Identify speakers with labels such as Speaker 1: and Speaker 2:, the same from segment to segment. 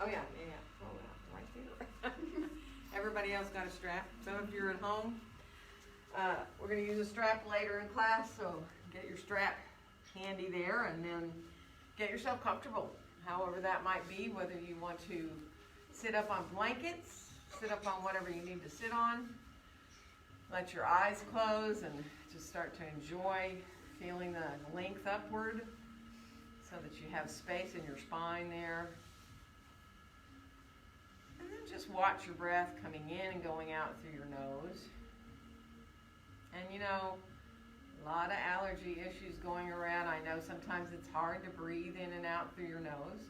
Speaker 1: Oh yeah. Oh, right there. Everybody else got a strap. So if you're at home, we're going to use a strap later in class, so get your strap handy there and then get yourself comfortable, however that might be, whether you want to sit up on blankets, sit up on whatever you need to sit on. Let your eyes close and just start to enjoy feeling the length upward so that you have space in your spine there. And then just watch your breath coming in and going out through your nose. And you know, a lot of allergy issues going around. I know sometimes it's hard to breathe in and out through your nose.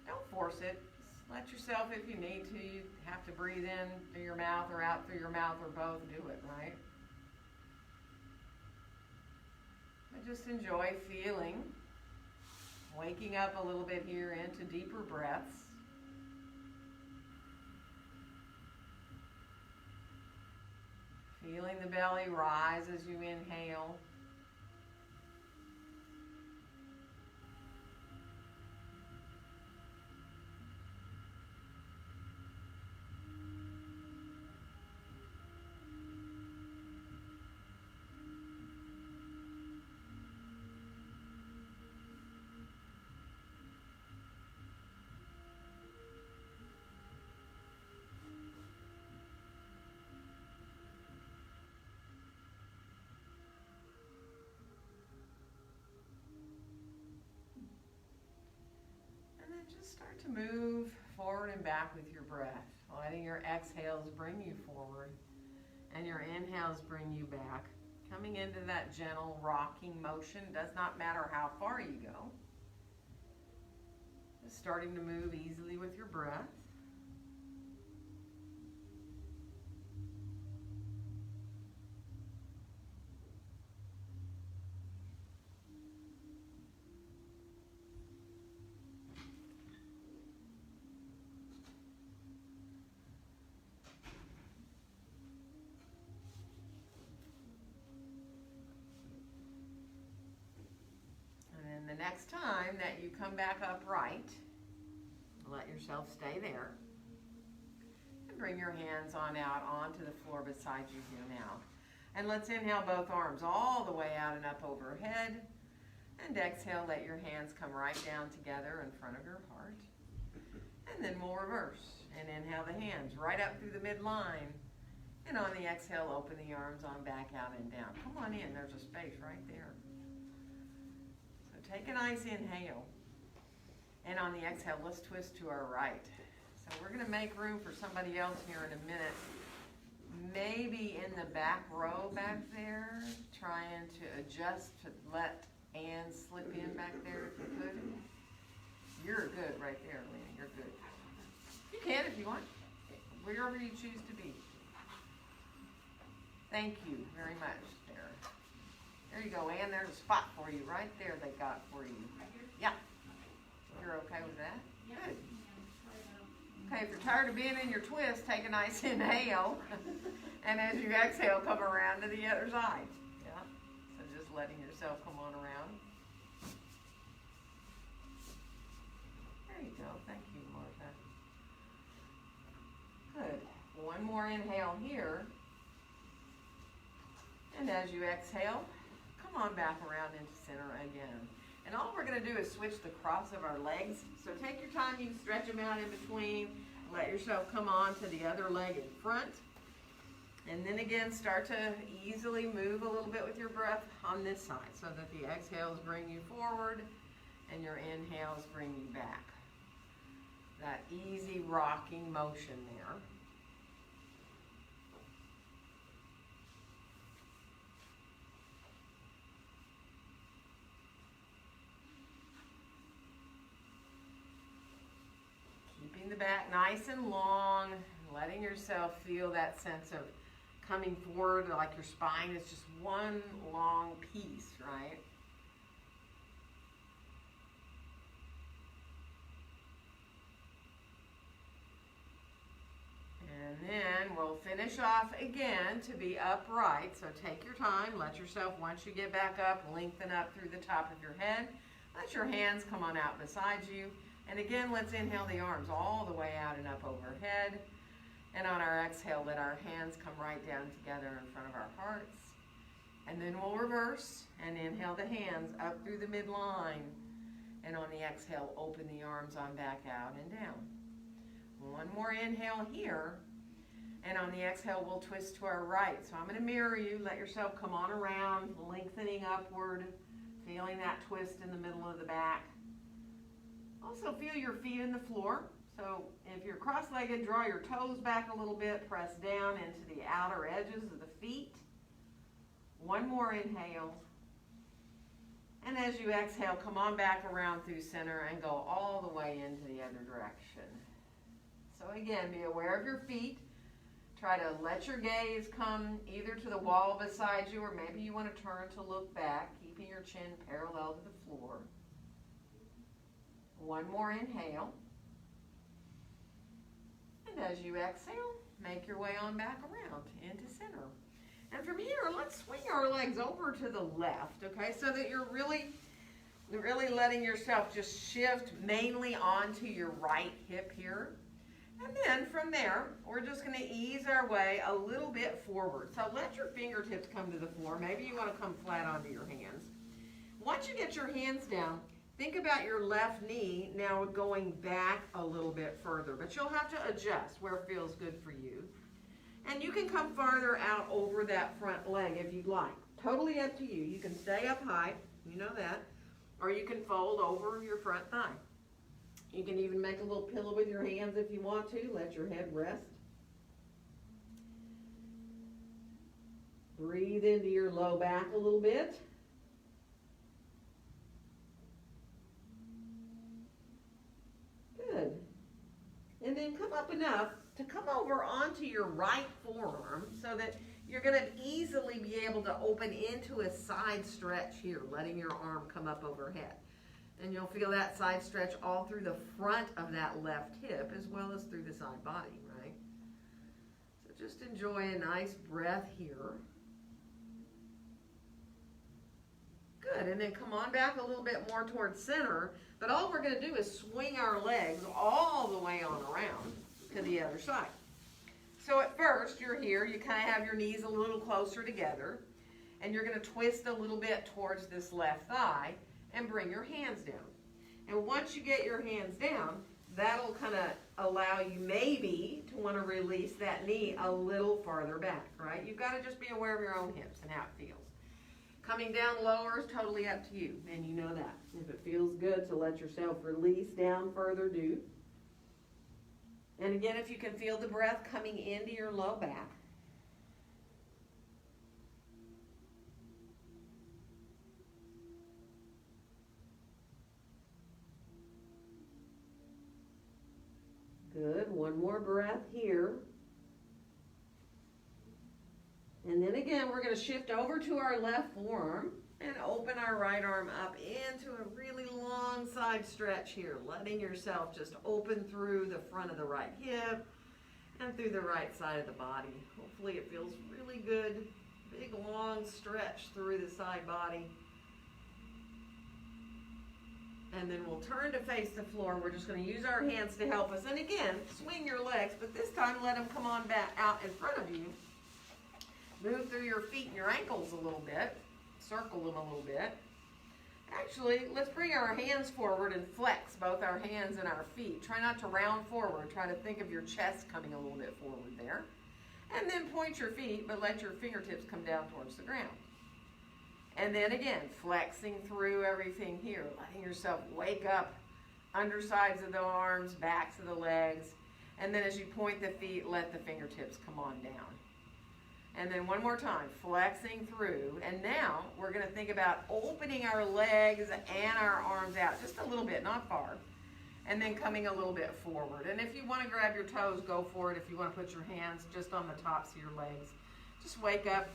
Speaker 1: Don't force it. Just let yourself, if you need to, you have to breathe in through your mouth or out through your mouth or both, do it, right? But just enjoy feeling, waking up a little bit here into deeper breaths. Feeling the belly rise as you inhale. Just start to move forward and back with your breath, letting your exhales bring you forward and your inhales bring you back. Coming into that gentle rocking motion, does not matter how far you go. Just starting to move easily with your breath. The next time that you come back upright, let yourself stay there. And bring your hands on out onto the floor beside you here now. And let's inhale both arms all the way out and up overhead. And exhale, let your hands come right down together in front of your heart. And then we'll reverse. And inhale the hands right up through the midline. And on the exhale, open the arms on back out and down. Come on in, there's a space right there. Take a nice inhale, and on the exhale, let's twist to our right. So we're going to make room for somebody else here in a minute. Maybe in the back row back there, trying to adjust to let Ann slip in back there if you could. You're good right there, Lena. You're good. You can if you want, wherever you choose to be. Thank you very much. There you go, Ann. There's a spot for you right there they got for you. Yeah. You're okay with that? Good. Okay, if you're tired of being in your twist, take a nice inhale. And as you exhale, come around to the other side. Yeah. So just letting yourself come on around. There you go. Thank you, Martha. Good. One more inhale here. And as you exhale, come on back around into center again. And all we're going to do is switch the cross of our legs. So take your time, you can stretch them out in between. Let yourself come on to the other leg in front. And then again, start to easily move a little bit with your breath on this side so that the exhales bring you forward and your inhales bring you back. That easy rocking motion there. Keeping the back nice and long, letting yourself feel that sense of coming forward like your spine is just one long piece, right? And then we'll finish off again to be upright. So take your time, let yourself, once you get back up, lengthen up through the top of your head. Let your hands come on out beside you. And again, let's inhale the arms all the way out and up overhead. And on our exhale, let our hands come right down together in front of our hearts. And then we'll reverse and inhale the hands up through the midline. And on the exhale, open the arms on back out and down. One more inhale here. And on the exhale, we'll twist to our right. So I'm going to mirror you. Let yourself come on around, lengthening upward, feeling that twist in the middle of the back. Also feel your feet in the floor. So if you're cross-legged, draw your toes back a little bit, press down into the outer edges of the feet. One more inhale. And as you exhale, come on back around through center and go all the way into the other direction. So again, be aware of your feet. Try to let your gaze come either to the wall beside you, or maybe you want to turn to look back, keeping your chin parallel to the floor. One more inhale. And as you exhale, make your way on back around into center. And from here, let's swing our legs over to the left, okay, so that you're really letting yourself just shift mainly onto your right hip here. And then from there, we're just going to ease our way a little bit forward. So let your fingertips come to the floor. Maybe you want to come flat onto your hands. Once you get your hands down, think about your left knee now going back a little bit further. But you'll have to adjust where it feels good for you. And you can come farther out over that front leg if you'd like. Totally up to you. You can stay up high, you know that, or you can fold over your front thigh. You can even make a little pillow with your hands if you want to. Let your head rest. Breathe into your low back a little bit. Good. And then come up enough to come over onto your right forearm so that you're going to easily be able to open into a side stretch here, letting your arm come up overhead. And you'll feel that side stretch all through the front of that left hip as well as through the side body, right? So just enjoy a nice breath here. Good, and then come on back a little bit more towards center, but all we're going to do is swing our legs all the way on around to the other side. So at first, you're here, you kind of have your knees a little closer together, and you're going to twist a little bit towards this left thigh, and bring your hands down. And once you get your hands down, that'll kind of allow you maybe to want to release that knee a little farther back, right? You've got to just be aware of your own hips and how it feels. Coming down lower is totally up to you, and you know that. If it feels good to let yourself release down further, do. And again, if you can feel the breath coming into your low back, good. One more breath here. And then again, we're going to shift over to our left forearm and open our right arm up into a really long side stretch here, letting yourself just open through the front of the right hip and through the right side of the body. Hopefully it feels really good. Big long stretch through the side body. And then we'll turn to face the floor. We're just going to use our hands to help us. And again, swing your legs, but this time let them come on back out in front of you. Move through your feet and your ankles a little bit. Circle them a little bit. Actually, let's bring our hands forward and flex both our hands and our feet. Try not to round forward. Try to think of your chest coming a little bit forward there. And then point your feet, but let your fingertips come down towards the ground. And then again, flexing through everything here, letting yourself wake up undersides of the arms, backs of the legs. And then as you point the feet, let the fingertips come on down. And then one more time, flexing through. And now we're going to think about opening our legs and our arms out just a little bit, not far. And then coming a little bit forward. And if you want to grab your toes, go for it. If you want to put your hands just on the tops of your legs, just wake up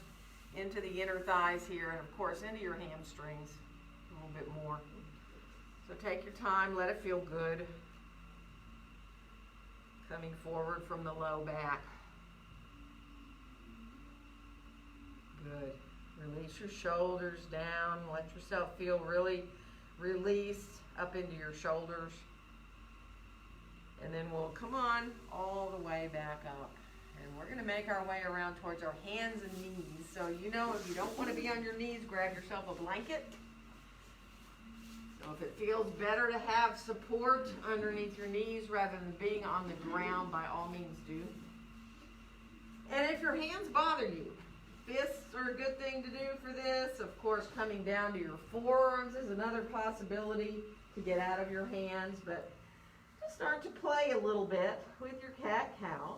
Speaker 1: into the inner thighs here, and of course into your hamstrings a little bit more. So take your time, let it feel good. Coming forward from the low back. Good. Release your shoulders down. Let yourself feel really released up into your shoulders. And then we'll come on all the way back up. And we're going to make our way around towards our hands and knees. So you know, if you don't want to be on your knees, grab yourself a blanket. So if it feels better to have support underneath your knees rather than being on the ground, by all means do. And if your hands bother you, fists are a good thing to do for this. Of course, coming down to your forearms is another possibility to get out of your hands. But just start to play a little bit with your cat-cow.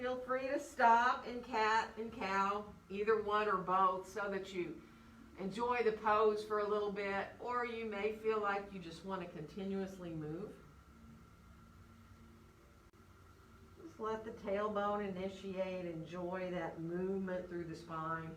Speaker 1: Feel free to stop in cat and cow, either one or both, so that you enjoy the pose for a little bit, or you may feel like you just want to continuously move. Just let the tailbone initiate, enjoy that movement through the spine.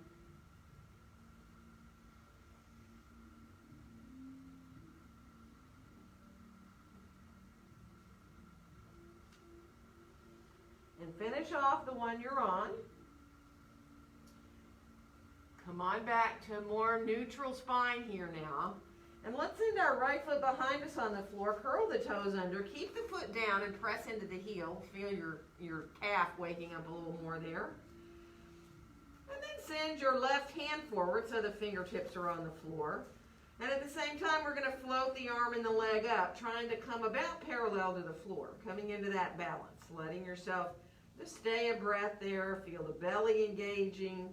Speaker 1: And finish off the one you're on. Come on back to a more neutral spine here now. And let's send our right foot behind us on the floor. Curl the toes under. Keep the foot down and press into the heel. Feel your calf waking up a little more there. And then send your left hand forward so the fingertips are on the floor. And at the same time, we're going to float the arm and the leg up, trying to come about parallel to the floor, coming into that balance, letting yourself just stay a breath there. Feel the belly engaging.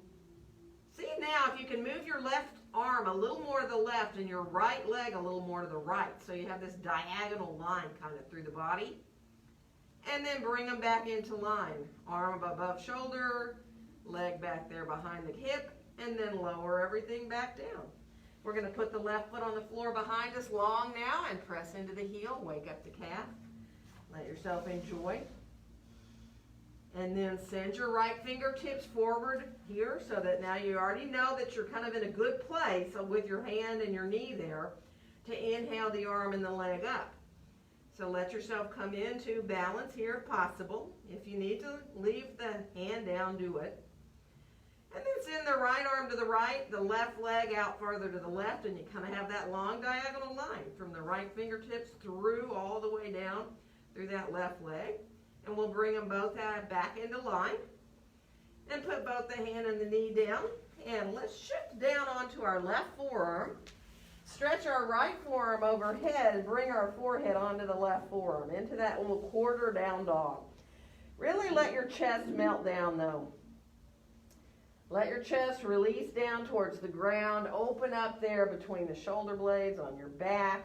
Speaker 1: See now if you can move your left arm a little more to the left and your right leg a little more to the right. So you have this diagonal line kind of through the body. And then bring them back into line. Arm above shoulder, leg back there behind the hip, and then lower everything back down. We're going to put the left foot on the floor behind us long now and press into the heel. Wake up the calf. Let yourself enjoy. And then send your right fingertips forward here so that now you already know that you're kind of in a good place with your hand and your knee there to inhale the arm and the leg up. So let yourself come into balance here if possible. If you need to leave the hand down, do it. And then send the right arm to the right, the left leg out farther to the left, and you kind of have that long diagonal line from the right fingertips through all the way down through that left leg. And we'll bring them both back into line and put both the hand and the knee down. And let's shift down onto our left forearm. Stretch our right forearm overhead and bring our forehead onto the left forearm into that little quarter down dog. Really let your chest melt down though. Let your chest release down towards the ground. Open up there between the shoulder blades on your back.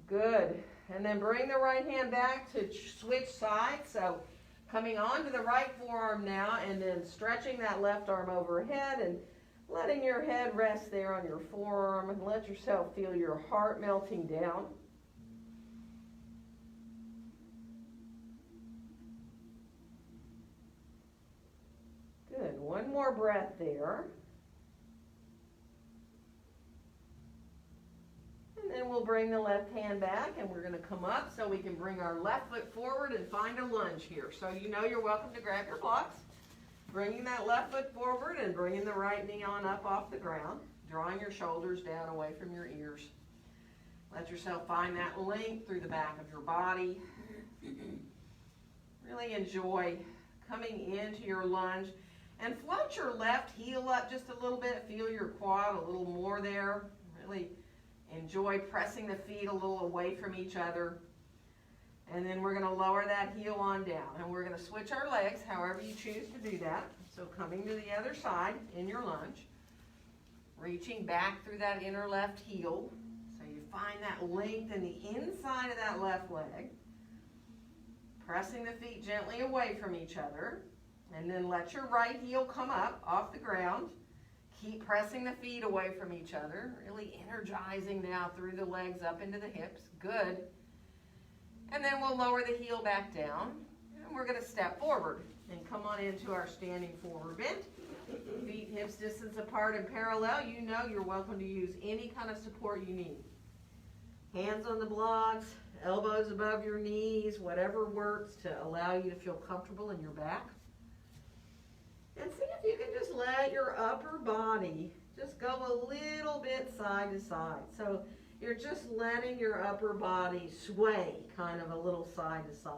Speaker 1: Good. And then bring the right hand back to switch sides. So coming onto the right forearm now and then stretching that left arm overhead and letting your head rest there on your forearm and let yourself feel your heart melting down. Good. One more breath there. And then we'll bring the left hand back and we're going to come up so we can bring our left foot forward and find a lunge here. So you know you're welcome to grab your blocks. Bringing that left foot forward and bringing the right knee on up off the ground. Drawing your shoulders down away from your ears. Let yourself find that length through the back of your body. Really enjoy coming into your lunge. And float your left heel up just a little bit. Feel your quad a little more there. Really enjoy pressing the feet a little away from each other. And then we're going to lower that heel on down. And we're going to switch our legs however you choose to do that. So coming to the other side in your lunge. Reaching back through that inner left heel. So you find that length in the inside of that left leg. Pressing the feet gently away from each other. And then let your right heel come up off the ground. Keep pressing the feet away from each other. Really energizing now through the legs up into the hips. Good. And then we'll lower the heel back down. And we're going to step forward and come on into our standing forward bend. Feet hips distance apart and parallel. You know you're welcome to use any kind of support you need. Hands on the blocks, elbows above your knees, whatever works to allow you to feel comfortable in your back. And see if you can just let your upper body just go a little bit side to side. So
Speaker 2: You're just letting your upper body sway kind of a little side to side.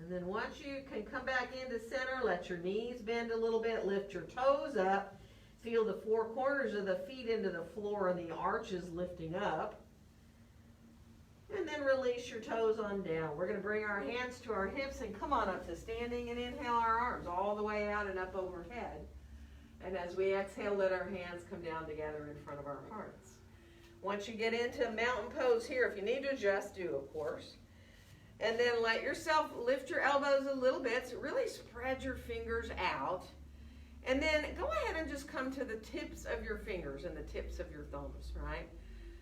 Speaker 2: And then once you can come back into center, let your knees bend a little bit, lift your toes up, feel the four corners of the feet into the floor and the arches lifting up. And then release your toes on down. We're going to bring our hands to our hips and come on up to standing and inhale our arms all the way out and up overhead. And as we exhale, let our hands come down together in front of our hearts. Once you get into mountain pose here, if you need to adjust, do of course. And then let yourself lift your elbows a little bit, so really spread your fingers out. And then go ahead and just come to the tips of your fingers and the tips of your thumbs, right?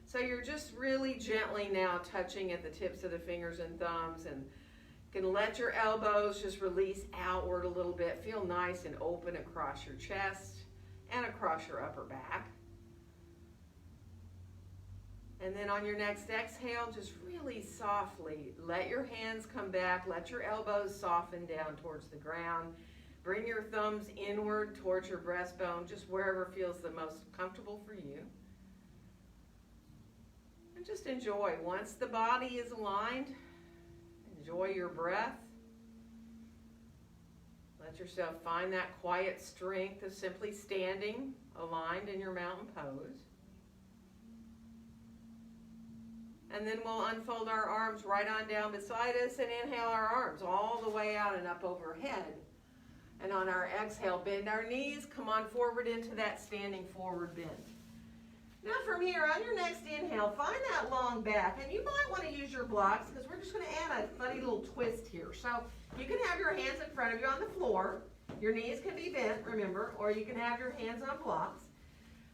Speaker 2: So you're just really gently now touching at the tips of the fingers and thumbs, and you can let your elbows just release outward a little bit. Feel nice and open across your chest and across your upper back. And then on your next exhale, just really softly let your hands come back. Let your elbows soften down towards the ground. Bring your thumbs inward towards your breastbone, just wherever feels the most comfortable for you. And just enjoy. Once the body is aligned, enjoy your breath. Let yourself find that quiet strength of simply standing aligned in your mountain pose. And then we'll unfold our arms right on down beside us and inhale our arms all the way out and up overhead. And on our exhale, bend our knees, come on forward into that standing forward bend. Now from here, on your next inhale, find that long back. And you might want to use your blocks because we're just going to add a funny little twist here. So you can have your hands in front of you on the floor. Your knees can be bent, remember, or you can have your hands on blocks.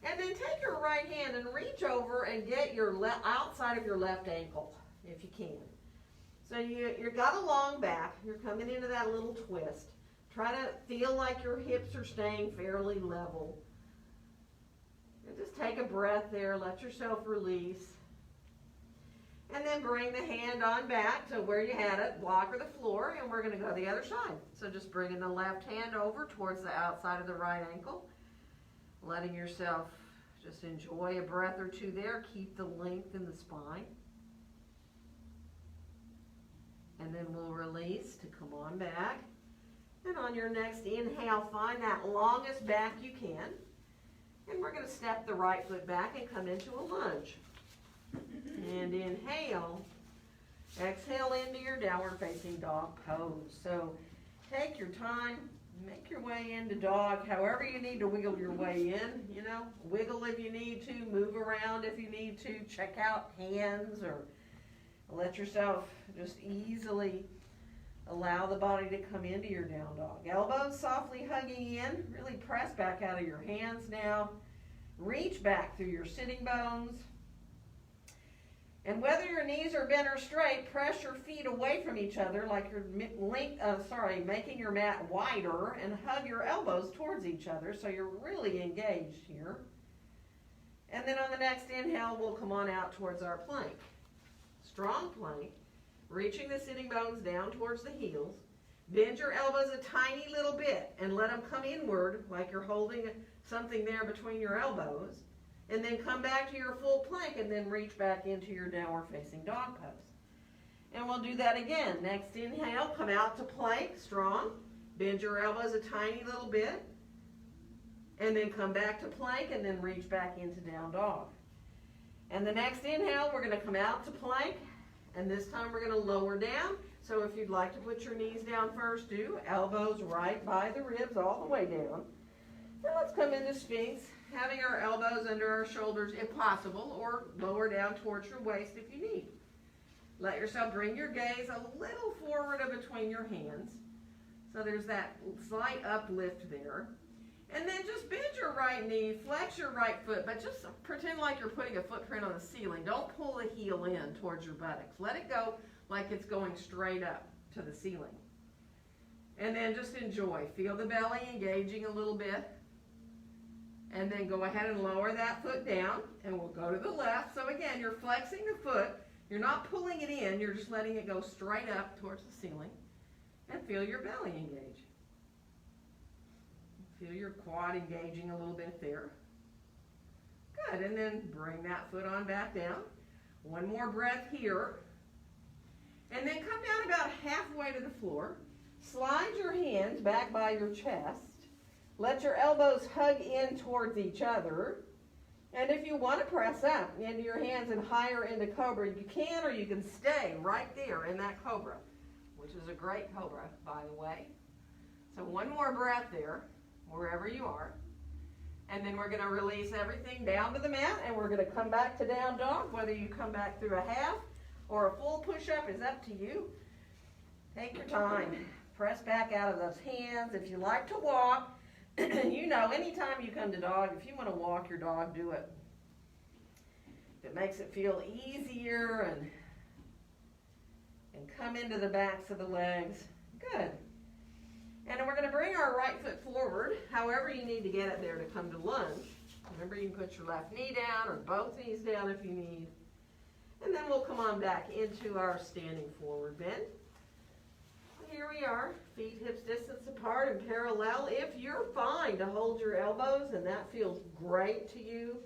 Speaker 2: And then take your right hand and reach over and get your outside of your left ankle, if you can. So you've got a long back. You're coming into that little twist. Try to feel like your hips are staying fairly level. And just take a breath there. Let yourself release. And then bring the hand on back to where you had it, block or the floor, and we're going to go the other side. So just bringing the left hand over towards the outside of the right ankle. Letting yourself just enjoy a breath or two there. Keep the length in the spine. And then we'll release to come on back. And on your next inhale, find that longest back you can. And we're going to step the right foot back and come into a lunge. And inhale. Exhale into your downward facing dog pose. So take your time. Make your way into dog, however you need to wiggle your way in, you know. Wiggle if you need to, move around if you need to, check out hands, or let yourself just easily allow the body to come into your down dog. Elbows softly hugging in, really press back out of your hands now. Reach back through your sitting bones. And whether your knees are bent or straight, press your feet away from each other like you're making your mat wider, and hug your elbows towards each other so you're really engaged here. And then on the next inhale, we'll come on out towards our plank. Strong plank, reaching the sitting bones down towards the heels. Bend your elbows a tiny little bit and let them come inward like you're holding something there between your elbows. And then come back to your full plank and then reach back into your downward facing dog pose. And we'll do that again. Next inhale, come out to plank, strong. Bend your elbows a tiny little bit. And then come back to plank and then reach back into down dog. And the next inhale, we're going to come out to plank. And this time we're going to lower down. So if you'd like to put your knees down first, do. Elbows right by the ribs all the way down. Then let's come into Sphinx. Having our elbows under our shoulders if possible, or lower down towards your waist if you need. Let yourself bring your gaze a little forward of between your hands. So there's that slight uplift there. And then just bend your right knee, flex your right foot, but just pretend like you're putting a footprint on the ceiling. Don't pull the heel in towards your buttocks. Let it go like it's going straight up to the ceiling. And then just enjoy. Feel the belly engaging a little bit. And then go ahead and lower that foot down, and we'll go to the left. So again, you're flexing the foot. You're not pulling it in. You're just letting it go straight up towards the ceiling. And feel your belly engage. Feel your quad engaging a little bit there. Good, and then bring that foot on back down. One more breath here. And then come down about halfway to the floor. Slide your hands back by your chest. Let your elbows hug in towards each other. And if you want to press up into your hands and higher into cobra, you can, or you can stay right there in that cobra, which is a great cobra, by the way. So one more breath there, wherever you are. And then we're going to release everything down to the mat, and we're going to come back to down dog. Whether you come back through a half or a full push-up is up to you. Take your time. Press back out of those hands. If you like to walk, you know, anytime you come to dog, if you want to walk your dog, do it. If it makes it feel easier and come into the backs of the legs, good. And then we're going to bring our right foot forward, however you need to get it there to come to lunge. Remember, you can put your left knee down or both knees down if you need. And then we'll come on back into our standing forward bend. Here we are, feet hips distance apart and parallel. If you're fine to hold your elbows and that feels great to you,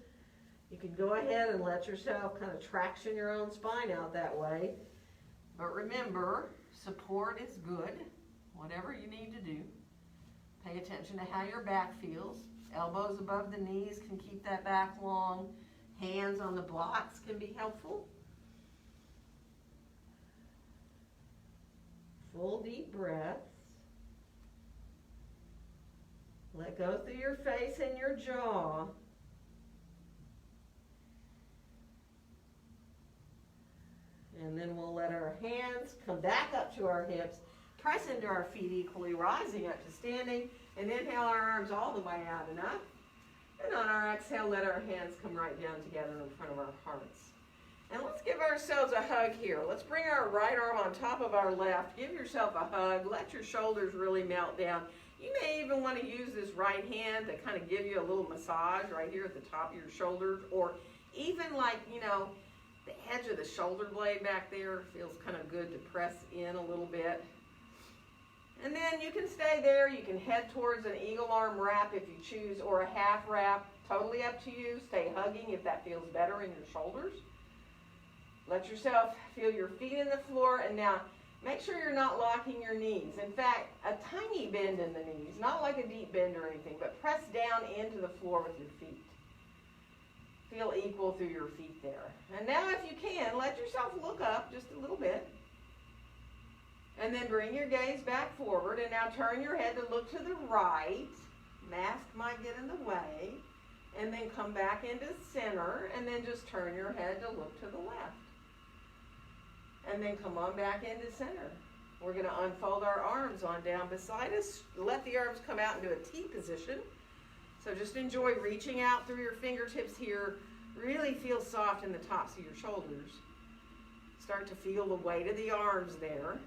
Speaker 2: you can go ahead and let yourself kind of traction your own spine out that way. But remember, support is good. Whatever you need to do, pay attention to how your back feels. Elbows above the knees can keep that back long. Hands on the blocks can be helpful. Full deep breaths. Let go through your face and your jaw. And then we'll let our hands come back up to our hips. Press into our feet equally, rising up to standing, and inhale our arms all the way out and up. And on our exhale, let our hands come right down together in front of our hearts. And let's give ourselves a hug here. Let's bring our right arm on top of our left. Give yourself a hug. Let your shoulders really melt down. You may even want to use this right hand to kind of give you a little massage right here at the top of your shoulders, or even like, you know, the edge of the shoulder blade back there feels kind of good to press in a little bit. And then you can stay there. You can head towards an eagle arm wrap if you choose, or a half wrap. Totally up to you. Stay hugging if that feels better in your shoulders. Let yourself feel your feet in the floor. And now make sure you're not locking your knees. In fact, a tiny bend in the knees, not like a deep bend or anything, but press down into the floor with your feet. Feel equal through your feet there. And now if you can, let yourself look up just a little bit. And then bring your gaze back forward, and now turn your head to look to the right. Mask might get in the way. And then come back into center, and then just turn your head to look to the left. And then come on back into center. We're going to unfold our arms on down beside us. Let the arms come out into a T position. So just enjoy reaching out through your fingertips here. Really feel soft in the tops of your shoulders. Start to feel the weight of the arms there.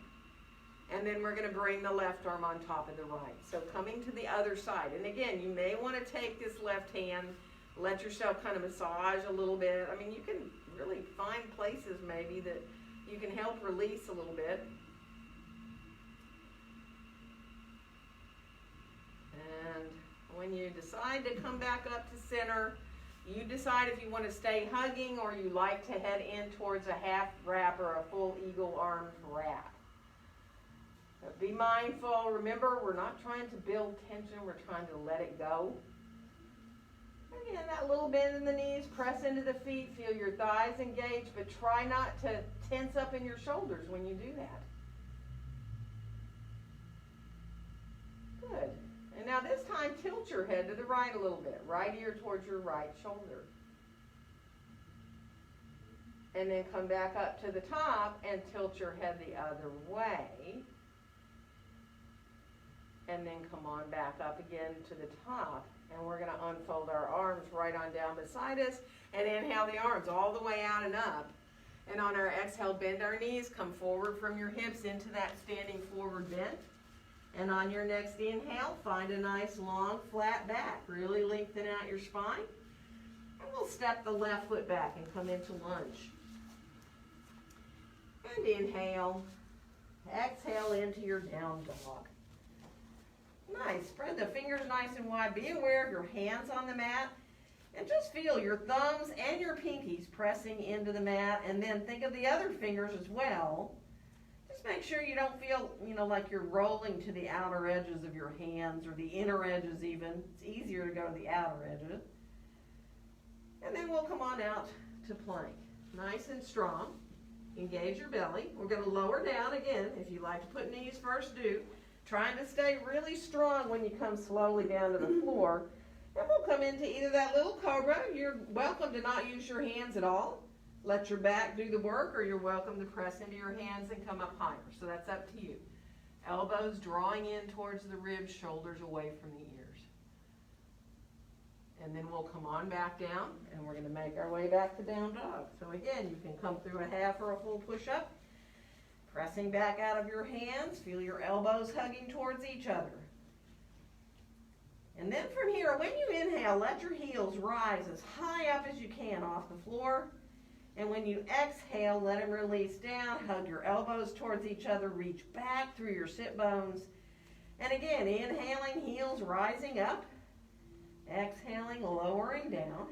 Speaker 2: And then we're going to bring the left arm on top of the right. So coming to the other side. And again, you may want to take this left hand, let yourself kind of massage a little bit. I mean, you can really find places maybe that you can help release a little bit. And when you decide to come back up to center, you decide if you want to stay hugging or you like to head in towards a half wrap or a full eagle arms wrap. But be mindful. Remember, we're not trying to build tension. We're trying to let it go. Again, that little bend in the knees. Press into the feet. Feel your thighs engage, but try not to tense up in your shoulders when you do that. Good. And now this time, tilt your head to the right a little bit. Right ear towards your right shoulder. And then come back up to the top and tilt your head the other way. And then come on back up again to the top. And we're going to unfold our arms right on down beside us. And inhale the arms all the way out and up. And on our exhale, bend our knees. Come forward from your hips into that standing forward bend. And on your next inhale, find a nice long flat back. Really lengthen out your spine. And we'll step the left foot back and come into lunge. And inhale. Exhale into your down dog. Nice. Spread the fingers nice and wide. Be aware of your hands on the mat. And just feel your thumbs and your pinkies pressing into the mat, and then think of the other fingers as well. Just make sure you don't feel, like you're rolling to the outer edges of your hands or the inner edges even. It's easier to go to the outer edges. And then we'll come on out to plank. Nice and strong. Engage your belly. We're going to lower down again. If you like to put knees first, do. Trying to stay really strong when you come slowly down to the floor. And we'll come into either that little cobra. You're welcome to not use your hands at all. Let your back do the work, or you're welcome to press into your hands and come up higher. So that's up to you. Elbows drawing in towards the ribs, shoulders away from the ears. And then we'll come on back down, and we're going to make our way back to down dog. So again, you can come through a half or a full push-up, pressing back out of your hands. Feel your elbows hugging towards each other. And then from here, when you inhale, let your heels rise as high up as you can off the floor. And when you exhale, let them release down. Hug your elbows towards each other. Reach back through your sit bones. And again, inhaling, heels rising up. Exhaling, lowering down.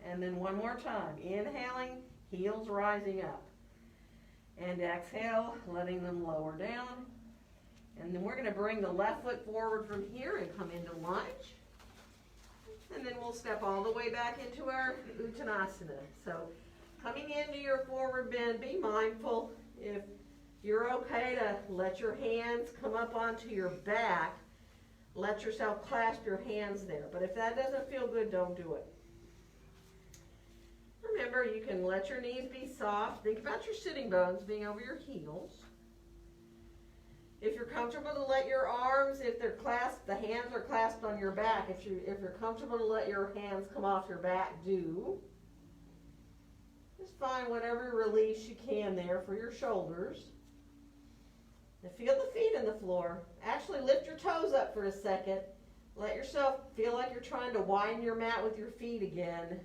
Speaker 2: And then one more time. Inhaling, heels rising up. And exhale, letting them lower down. And then we're going to bring the left foot forward from here and come into lunge. And then we'll step all the way back into our Uttanasana. So coming into your forward bend, be mindful if you're okay to let your hands come up onto your back. Let yourself clasp your hands there. But if that doesn't feel good, don't do it. Remember, you can let your knees be soft. Think about your sitting bones being over your heels. If you're comfortable to let your arms, if they're clasped, the hands are clasped on your back. If you're comfortable to let your hands come off your back, do. Just find whatever release you can there for your shoulders. And feel the feet in the floor. Actually lift your toes up for a second. Let yourself feel like you're trying to widen your mat with your feet again.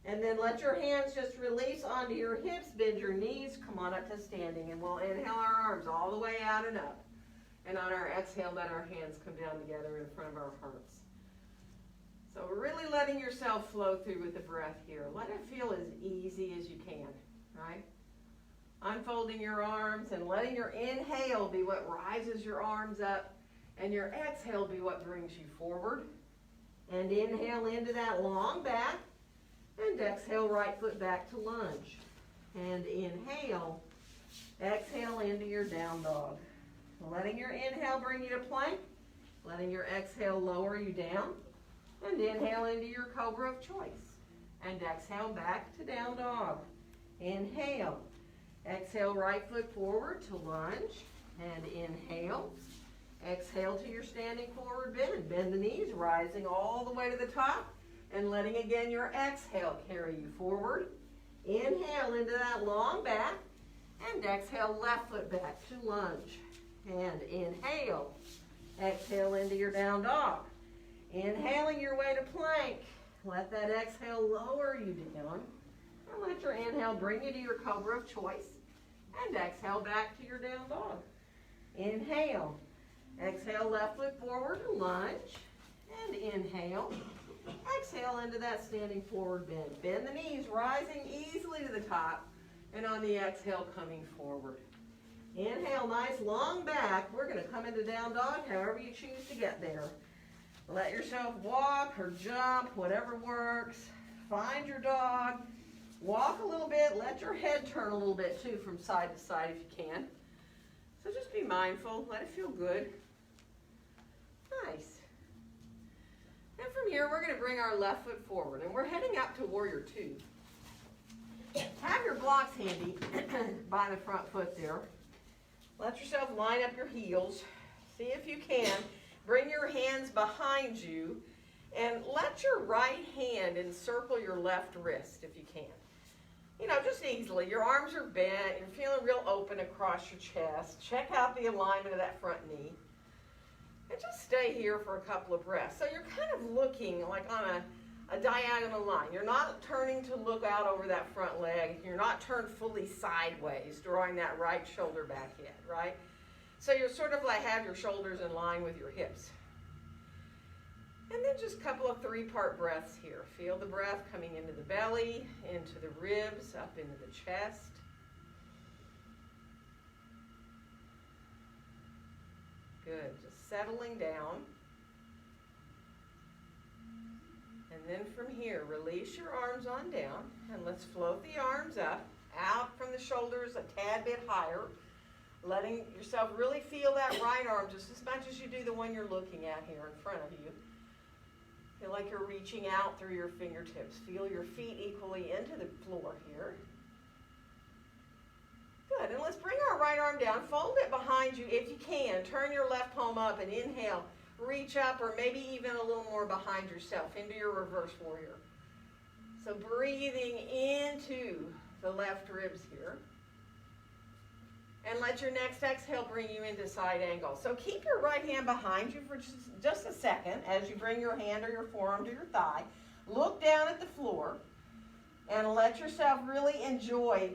Speaker 2: And then let your hands just release onto your hips, bend your knees, come on up to standing. And we'll inhale our arms all the way out and up. And on our exhale, let our hands come down together in front of our hearts. So we're really letting yourself flow through with the breath here. Let it feel as easy as you can, right? Unfolding your arms and letting your inhale be what rises your arms up, and your exhale be what brings you forward. And inhale into that long back. And exhale, right foot back to lunge. And inhale, exhale into your down dog. Letting your inhale bring you to plank. Letting your exhale lower you down. And inhale into your cobra of choice. And exhale back to down dog. Inhale. Exhale, right foot forward to lunge. And inhale. Exhale to your standing forward bend. Bend the knees, rising all the way to the top. And letting again your exhale carry you forward. Inhale into that long back. And exhale, left foot back to lunge. And inhale. Exhale into your down dog. Inhaling your way to plank. Let that exhale lower you down. And let your inhale bring you to your cobra of choice. And exhale back to your down dog. Inhale. Exhale, left foot forward to lunge. And inhale. Exhale into that standing forward bend. Bend the knees, rising easily to the top. And on the exhale, coming forward. Inhale, nice long back. We're going to come into down dog, however you choose to get there. Let yourself walk or jump, whatever works. Find your dog. Walk a little bit. Let your head turn a little bit too from side to side if you can. So just be mindful. Let it feel good. Nice. And from here, we're going to bring our left foot forward. And we're heading up to Warrior 2. Have your blocks handy by the front foot there. Let yourself line up your heels. See if you can. Bring your hands behind you. And let your right hand encircle your left wrist if you can. Just easily. Your arms are bent. You're feeling real open across your chest. Check out the alignment of that front knee. And just stay here for a couple of breaths. So you're kind of looking like on a diagonal line. You're not turning to look out over that front leg. You're not turned fully sideways, drawing that right shoulder back in, right? So you're sort of like have your shoulders in line with your hips.
Speaker 1: And then just a couple of 3-part breaths here. Feel the breath coming into the belly, into the ribs, up into the chest. Good, just settling down. And then from here, release your arms on down, and let's float the arms up, out from the shoulders a tad bit higher, letting yourself really feel that right arm just as much as you do the one you're looking at here in front of you. Feel like you're reaching out through your fingertips. Feel your feet equally into the floor here. Good, and let's bring our right arm down, fold it behind you if you can. Turn your left palm up and inhale. Reach up or maybe even a little more behind yourself into your reverse warrior. So breathing into the left ribs here. And let your next exhale bring you into side angle. So keep your right hand behind you for just a second as you bring your hand or your forearm to your thigh. Look down at the floor and let yourself really enjoy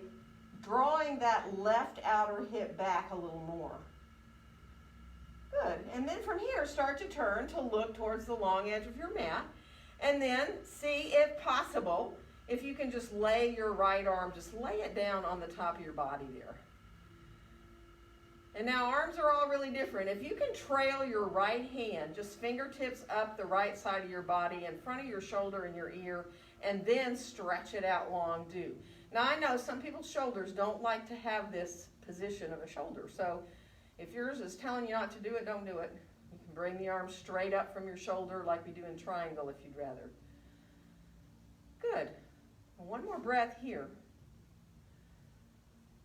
Speaker 1: drawing that left outer hip back a little more. Good. And then from here, start to turn to look towards the long edge of your mat. And then see, if possible, if you can just lay your right arm, just lay it down on the top of your body there. And now arms are all really different. If you can trail your right hand, just fingertips up the right side of your body in front of your shoulder and your ear, and then stretch it out long, do. Now I know some people's shoulders don't like to have this position of a shoulder. So if yours is telling you not to do it, don't do it. You can bring the arms straight up from your shoulder like we do in triangle if you'd rather. Good. One more breath here.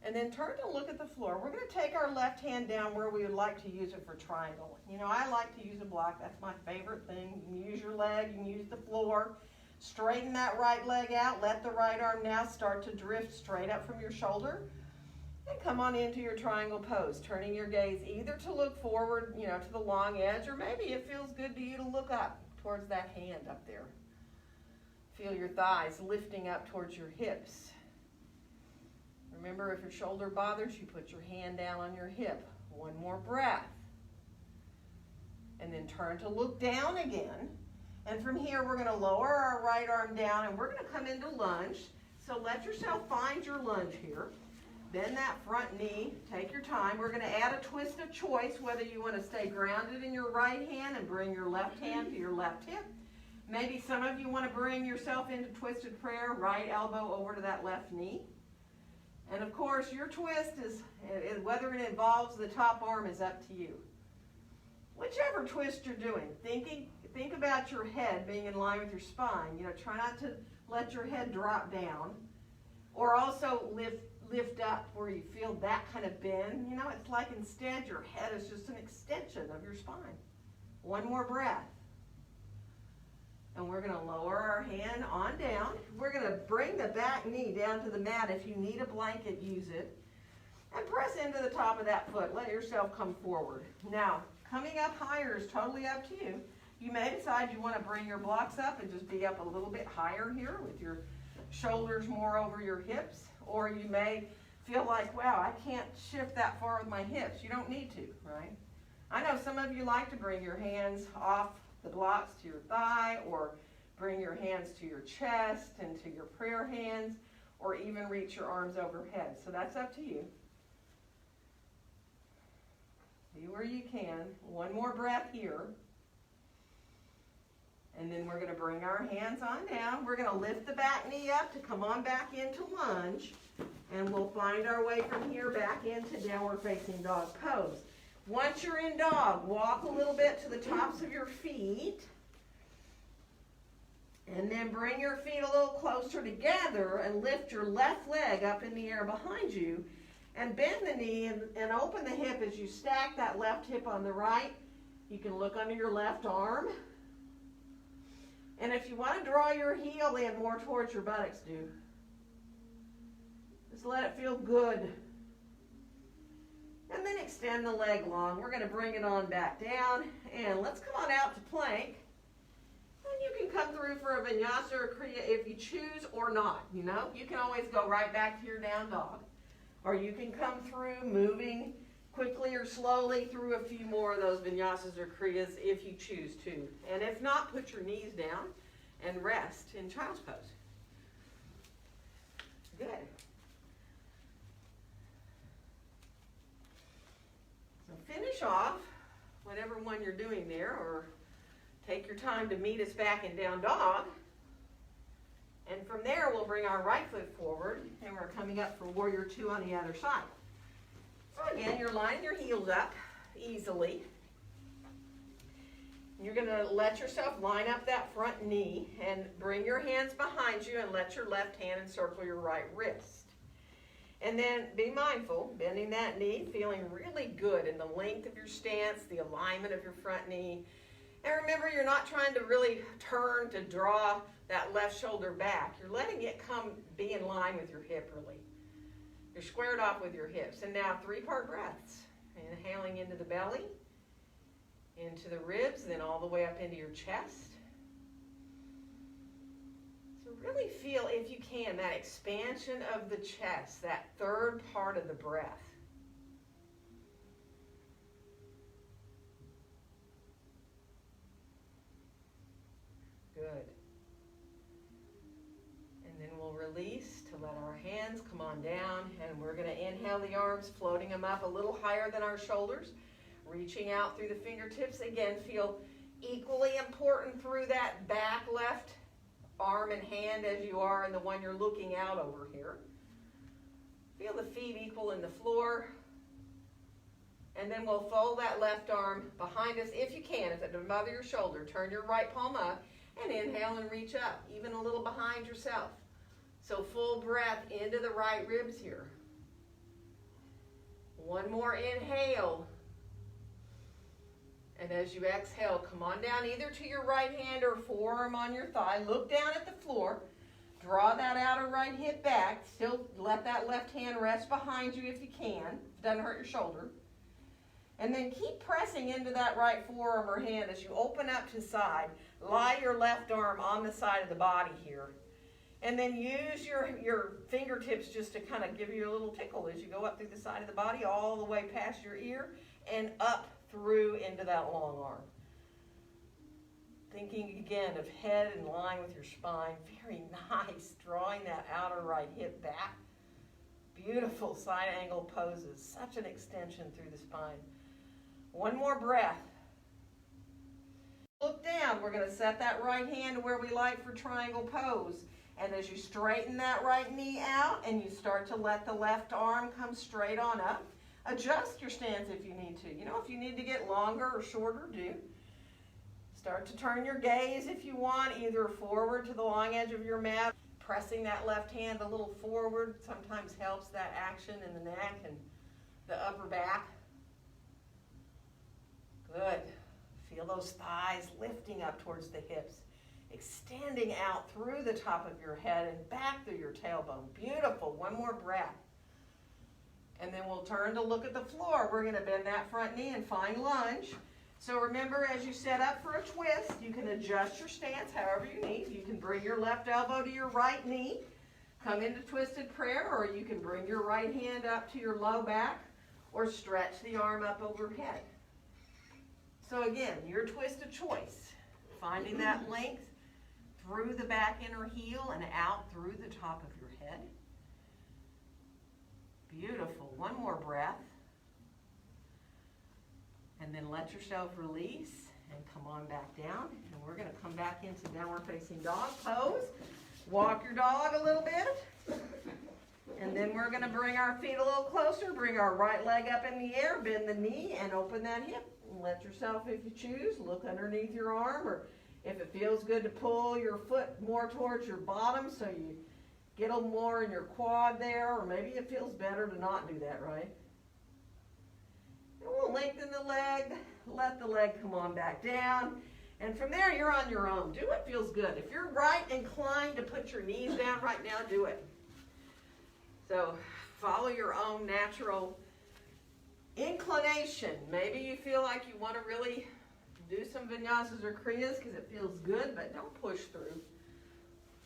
Speaker 1: And then turn to look at the floor. We're going to take our left hand down where we would like to use it for triangle. You know, I like to use a block. That's my favorite thing. You can use your leg. You can use the floor. Straighten that right leg out. Let the right arm now start to drift straight up from your shoulder. And come on into your triangle pose, turning your gaze either to look forward, you know, to the long edge, or maybe it feels good to you to look up towards that hand up there. Feel your thighs lifting up towards your hips. Remember, if your shoulder bothers you, put your hand down on your hip. One more breath. And then turn to look down again. And from here, we're going to lower our right arm down, and we're going to come into lunge. So let yourself find your lunge here. Bend that front knee. Take your time. We're going to add a twist of choice, whether you want to stay grounded in your right hand and bring your left hand to your left hip. Maybe some of you want to bring yourself into twisted prayer, right elbow over to that left knee. And of course, your twist is, whether it involves the top arm is up to you. Whichever twist you're doing, think about your head being in line with your spine. You know, try not to let your head drop down. Or also lift up where you feel that kind of bend. You know, it's like instead your head is just an extension of your spine. One more breath. And we're going to lower our hand on down. We're going to bring the back knee down to the mat. If you need a blanket, use it. And press into the top of that foot. Let yourself come forward. Now, coming up higher is totally up to you. You may decide you want to bring your blocks up and just be up a little bit higher here with your shoulders more over your hips. Or you may feel like, wow, I can't shift that far with my hips. You don't need to, right? I know some of you like to bring your hands off the blocks to your thigh, or bring your hands to your chest and to your prayer hands, or even reach your arms overhead. So that's up to you. Be where you can. One more breath here. And then we're going to bring our hands on down. We're going to lift the back knee up to come on back into lunge. And we'll find our way from here back into downward facing dog pose. Once you're in dog, walk a little bit to the tops of your feet. And then bring your feet a little closer together and lift your left leg up in the air behind you. And bend the knee and open the hip as you stack that left hip on the right. You can look under your left arm. And if you want to draw your heel in more towards your buttocks, do. Just let it feel good. And then extend the leg long. We're going to bring it on back down. And let's come on out to plank. And you can come through for a vinyasa or kriya if you choose or not. You know, you can always go right back to your down dog. Or you can come through moving
Speaker 2: quickly or slowly through a few more of those vinyasas or kriyas if you choose to. And if not, put your knees down and rest in child's pose. Good. So finish off whatever one you're doing there, or take your time to meet us back in down dog. And from there, we'll bring our right foot forward, and we're coming up for warrior two on the other side. So again, you're lining your heels up easily. You're going to let yourself line up that front knee and bring your hands behind you and let your left hand encircle your right wrist. And then be mindful, bending that knee, feeling really good in the length of your stance, the alignment of your front knee. And remember, you're not trying to really turn to draw that left shoulder back. You're letting it be in line with your hip, really. You're squared off with your hips. And now 3-part breaths. Inhaling into the belly, into the ribs, then all the way up into your chest. So really feel, if you can, that expansion of the chest, that third part of the breath. Good. And then we'll release to let our hands come on down, and we're going to inhale the arms, floating them up a little higher than our shoulders, reaching out through the fingertips. Again, feel equally important through that back left arm and hand as you are in the one you're looking out over here. Feel the feet equal in the floor. And then we'll fold that left arm behind us if you can, if it's above your shoulder. Turn your right palm up and inhale and reach up, even a little behind yourself. So full breath into the right ribs here. One more inhale. And as you exhale, come on down either to your right hand or forearm on your thigh. Look down at the floor. Draw that outer right hip back. Still let that left hand rest behind you if you can. Doesn't hurt your shoulder. And then keep pressing into that right forearm or hand as you open up to side. Lie your left arm on the side of the body here. And then use your fingertips just to kind of give you a little tickle as you go up through the side of the body, all the way past your ear and up through into that long arm. Thinking again of head in line with your spine. Very nice. Drawing that outer right hip back. Beautiful side angle poses. Such an extension through the spine. One more breath. Look down. We're going to set that right hand where we like for triangle pose. And as you straighten that right knee out and you start to let the left arm come straight on up, adjust your stance if you need to. You know, if you need to get longer or shorter, do. Start to turn your gaze if you want, either forward to the long edge of your mat. Pressing that left hand a little forward sometimes helps that action in the neck and the upper back. Good. Feel those thighs lifting up towards the hips, extending out through the top of your head and back through your tailbone. Beautiful. One more breath. And then we'll turn to look at the floor. We're going to bend that front knee and find lunge. So remember, as you set up for a twist, you can adjust your stance however you need. You can bring your left elbow to your right knee, come into twisted prayer, or you can bring your right hand up to your low back, or stretch the arm up overhead. So again, your twist of choice, finding that length through the back inner heel and out through the top of your head. Beautiful. One more breath. And then let yourself release and come on back down. And we're going to come back into downward facing dog pose. Walk your dog a little bit. And then we're going to bring our feet a little closer. Bring our right leg up in the air. Bend the knee and open that hip. And let yourself, if you choose, look underneath your arm. Or if it feels good to pull your foot more towards your bottom so you get a little more in your quad there. Or maybe it feels better to not do that, right? And we'll lengthen the leg, let the leg come on back down, and from there you're on your own. Do what feels good. If you're right inclined to put your knees down right now, do it. So follow your own natural inclination. Maybe you feel like you want to really do some vinyasas or kriyas because it feels good, but don't push through.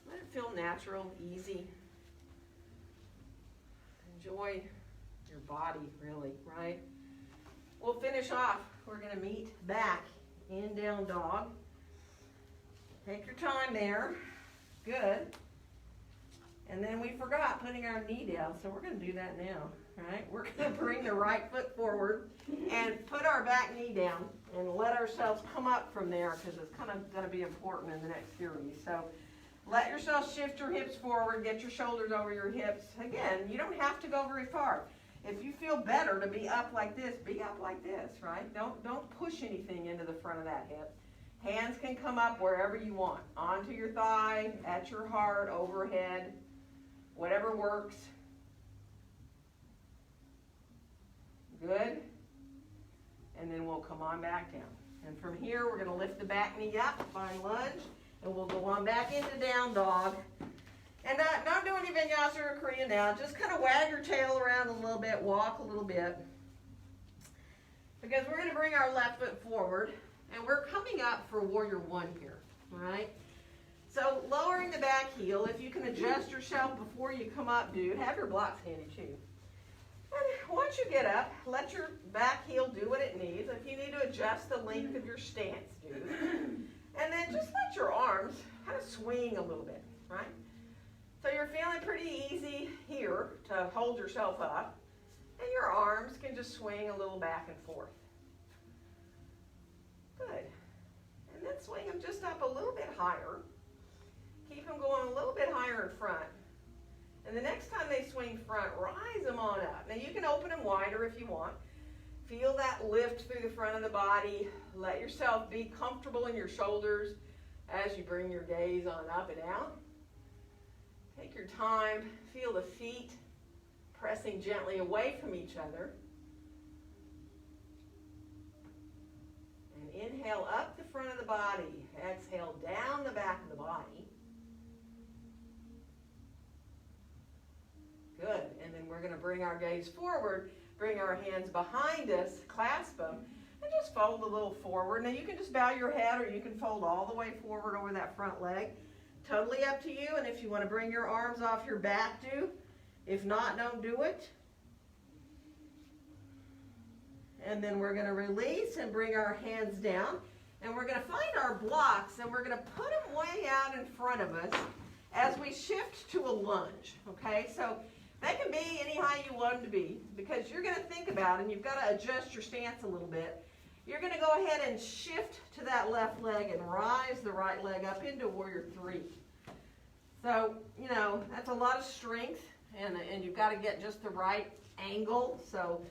Speaker 2: Let it feel natural, easy. Enjoy your body, really, right? we'll finish off. We're going to meet back in down dog. Take your time there. Good. And then we forgot putting our knee down, so we're going to do that now. Right? We're going to bring the right foot forward and put our back knee down and let ourselves come up from there, because it's kind of going to be important in the next series. So let yourself shift your hips forward, get your shoulders over your hips. Again, you don't have to go very far. If you feel better to be up like this, be up like this, right? Don't push anything into the front of that hip. Hands can come up wherever you want, onto your thigh, at your heart, overhead, whatever works. Good. And then we'll come on back down. And from here, we're going to lift the back knee up, find lunge, and we'll go on back into down dog. And not do any vinyasa or Kriya now. Just kind of wag your tail around a little bit, walk a little bit. Because we're going to bring our left foot forward, and we're coming up for warrior one here, all right? So lowering the back heel, if you can adjust yourself before you come up, do. Have your blocks handy too. And once you get up, let your back heel do what it needs. If you need to adjust the length of your stance, do. And then just let your arms kind of swing a little bit, right? So you're feeling pretty easy here to hold yourself up. And your arms can just swing a little back and forth. Good. And then swing them just up a little bit higher. Keep them going a little bit higher in front. And the next time they swing front, rise them on up. Now you can open them wider if you want. Feel that lift through the front of the body. Let yourself be comfortable in your shoulders as you bring your gaze on up and out. Take your time. Feel the feet pressing gently away from each other. And inhale up the front of the body. Exhale down the back of the body. Good. And then we're going to bring our gaze forward, bring our hands behind us, clasp them, and just fold a little forward. Now you can just bow your head, or you can fold all the way forward over that front leg. Totally up to you. And if you want to bring your arms off your back, do. If not, don't do it. And then we're going to release and bring our hands down. And we're going to find our blocks, and we're going to put them way out in front of us as we shift to a lunge. Okay, so they can be any height you want them to be, because you're going to think about it, and you've got to adjust your stance a little bit. You're going to go ahead and shift to that left leg and rise the right leg up into warrior three. So, you know, that's a lot of strength, and you've got to get just the right angle. So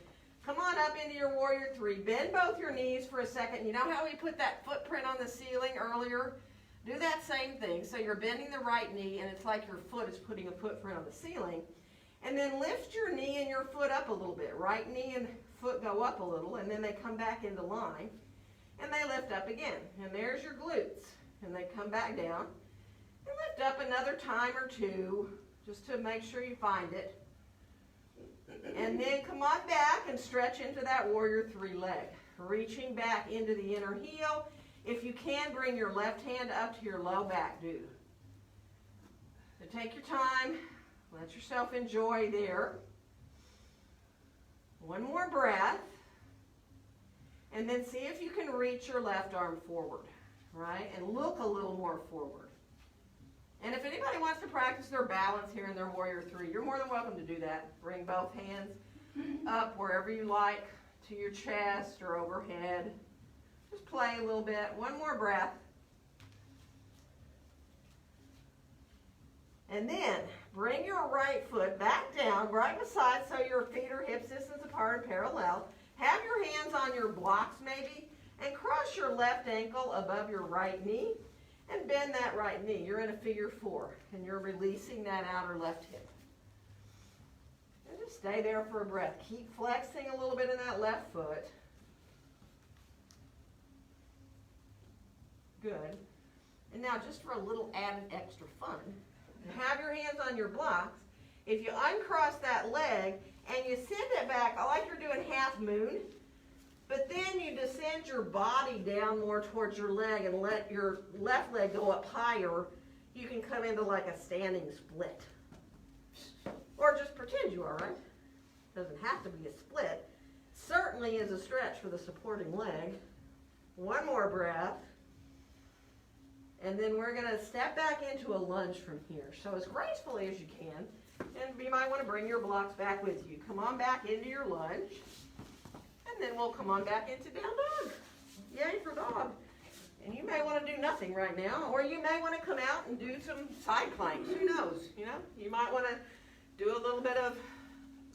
Speaker 2: come on up into your warrior three. Bend both your knees for a second. You know how we put that footprint on the ceiling earlier? Do that same thing. So you're bending the right knee, and it's like your foot is putting a footprint on the ceiling. And then lift your knee and your foot up a little bit. Right knee and foot go up a little, and then they come back into line. And they lift up again. And there's your glutes. And they come back down. And lift up another time or two, just to make sure you find it. And then come on back and stretch into that warrior three leg. Reaching back into the inner heel. If you can, bring your left hand up to your low back, do. So take your time. Let yourself enjoy there. One more breath. And then see if you can reach your left arm forward, right? And look a little more forward. And if anybody wants to practice their balance here in their warrior three, you're more than welcome to do that. Bring both hands up wherever you like, to your chest or overhead. Just play a little bit. One more breath. And then bring your right foot back down, right beside, so your feet are hip distance apart and parallel. Have your hands on your blocks maybe, and cross your left ankle above your right knee, and bend that right knee. You're in a figure four, and you're releasing that outer left hip. And just stay there for a breath. Keep flexing a little bit in that left foot. Good. And now just for a little added extra fun, have your hands on your blocks. If you uncross that leg and you send it back, like you're doing half moon, but then you descend your body down more towards your leg and let your left leg go up higher, you can come into like a standing split. Or just pretend you are, right? Doesn't have to be a split. certainly is a stretch for the supporting leg. One more breath. And then we're going to step back into a lunge from here. So as gracefully as you can. And you might want to bring your blocks back with you. Come on back into your lunge. And then we'll come on back into down dog. Yay for dog. And you may want to do nothing right now. Or you may want to come out and do some side planks. Who knows? You know, you might want to do a little bit of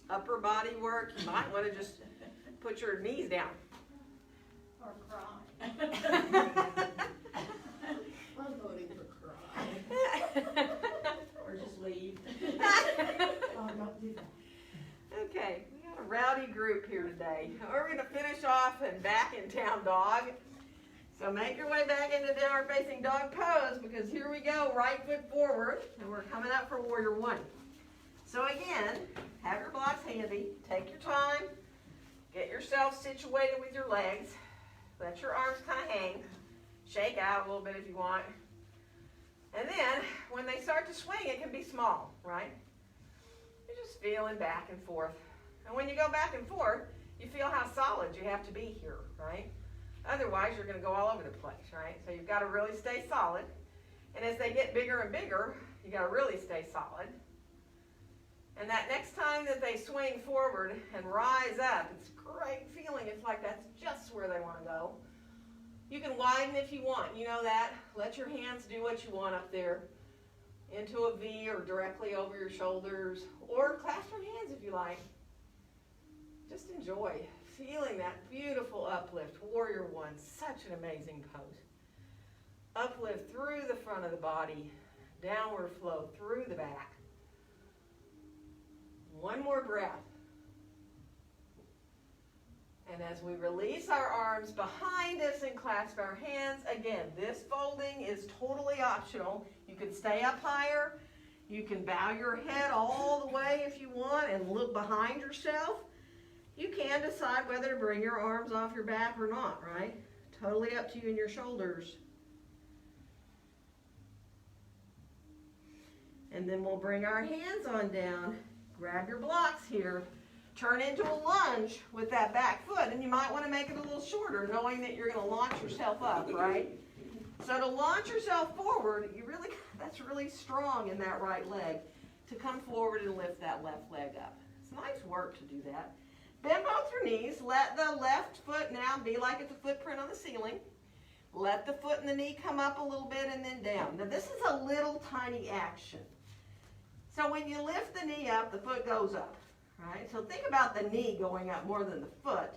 Speaker 2: upper body work. You might want to just put your knees down.
Speaker 3: Or cry. I'm voting for cry. Or just leave. Oh, don't do that.
Speaker 2: Okay, we got a rowdy group here today. We're going to finish off and back in down dog. So make your way back into downward facing dog pose, because here we go, right foot forward, and we're coming up for warrior one. So again, have your blocks handy, take your time, get yourself situated with your legs, let your arms kind of hang, shake out a little bit if you want. And then, when they start to swing, it can be small, right? You're just feeling back and forth. And when you go back and forth, you feel how solid you have to be here, right? Otherwise, you're going to go all over the place, right? So you've got to really stay solid. And as they get bigger and bigger, you got to really stay solid. And that next time that they swing forward and rise up, it's a great feeling. It's like that's just where they want to go. You can widen if you want. You know that. Let your hands do what you want up there. Into a V or directly over your shoulders. Or clasp your hands if you like. Just enjoy feeling that beautiful uplift. Warrior one. Such an amazing pose. Uplift through the front of the body. Downward flow through the back. One more breath. And as we release our arms behind us and clasp our hands, again, this folding is totally optional. You can stay up higher. You can bow your head all the way if you want and look behind yourself. You can decide whether to bring your arms off your back or not, right? Totally up to you and your shoulders. And then we'll bring our hands on down. Grab your blocks here. Turn into a lunge with that back foot, and you might want to make it a little shorter, knowing that you're going to launch yourself up, right? So to launch yourself forward, that's really strong in that right leg to come forward and lift that left leg up. It's nice work to do that. Bend both your knees. Let the left foot now be like it's a footprint on the ceiling. Let the foot and the knee come up a little bit and then down. Now this is a little tiny action. So when you lift the knee up, the foot goes up. Right? So think about the knee going up more than the foot,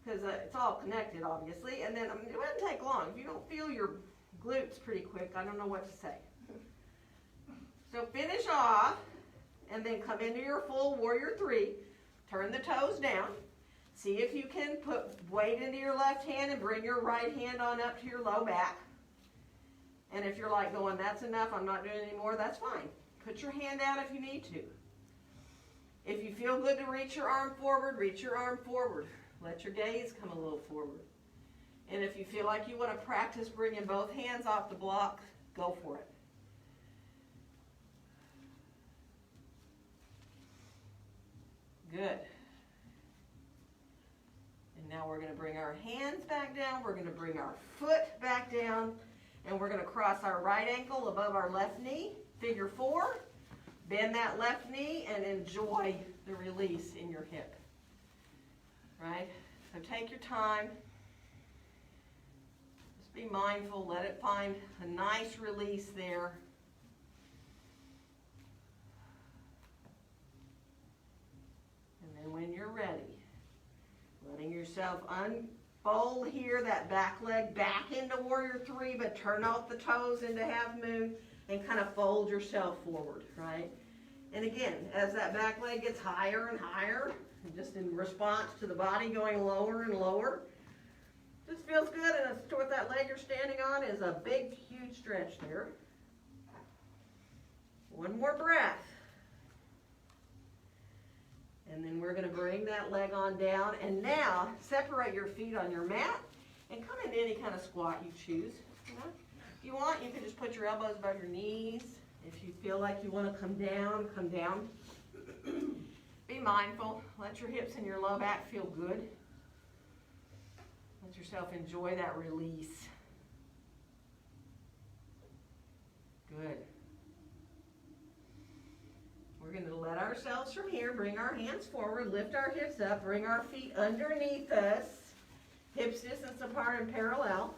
Speaker 2: because it's all connected, obviously. And then it wouldn't take long. If you don't feel your glutes pretty quick, I don't know what to say. So finish off, and then come into your full warrior three. Turn the toes down. See if you can put weight into your left hand and bring your right hand on up to your low back. And if you're like going, that's enough, I'm not doing it anymore, that's fine. Put your hand out if you need to. If you feel good to reach your arm forward, reach your arm forward. Let your gaze come a little forward. And if you feel like you want to practice bringing both hands off the block, go for it. Good. And now we're going to bring our hands back down. We're going to bring our foot back down. And we're going to cross our right ankle above our left knee. Figure four. Bend that left knee and enjoy the release in your hip. Right? So take your time. Just be mindful. Let it find a nice release there. And then when you're ready, letting yourself unfold here, that back leg back into warrior three, but turn off the toes into half moon. And kind of fold yourself forward, right? And again, as that back leg gets higher and higher, just in response to the body going lower and lower, just feels good. And what that leg you're standing on is a big, huge stretch there. One more breath. And then we're going to bring that leg on down. And now, separate your feet on your mat and come into any kind of squat you choose. You know? If you want, you can just put your elbows above your knees. If you feel like you want to come down, come down. Be mindful. Let your hips and your low back feel good. Let yourself enjoy that release. Good. We're going to let ourselves from here, bring our hands forward, lift our hips up, bring our feet underneath us, hips distance apart and parallel.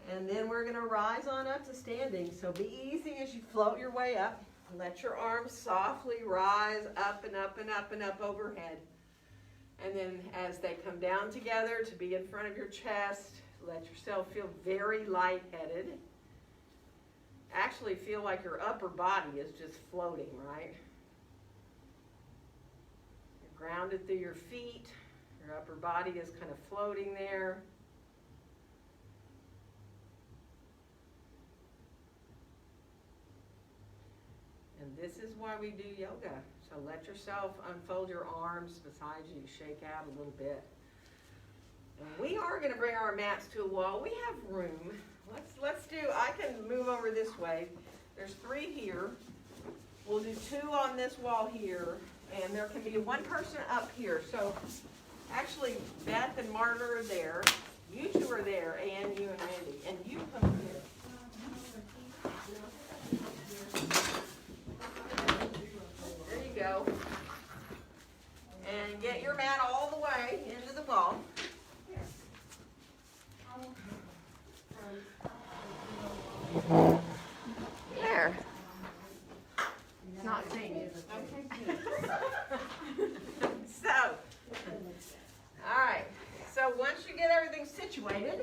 Speaker 2: And then we're going to rise on up to standing. So be easy as you float your way up. Let your arms softly rise up and up and up and up overhead. And then as they come down together to be in front of your chest, let yourself feel very lightheaded. Actually feel like your upper body is just floating, right? You're grounded through your feet. Your upper body is kind of floating there. And this is why we do yoga. So let yourself unfold your arms beside you, shake out a little bit. And we are going to bring our mats to a wall. We have room. Let's do, I can move over this way. There's 3 here. We'll do 2 on this wall here. And there can be one person up here. So actually, Beth and Marta are there. You 2 are there, and you and Randy. And you come here. There you go. And get your mat all the way into the wall. There. It's not seeing you. Okay. So, all right. So once you get everything situated,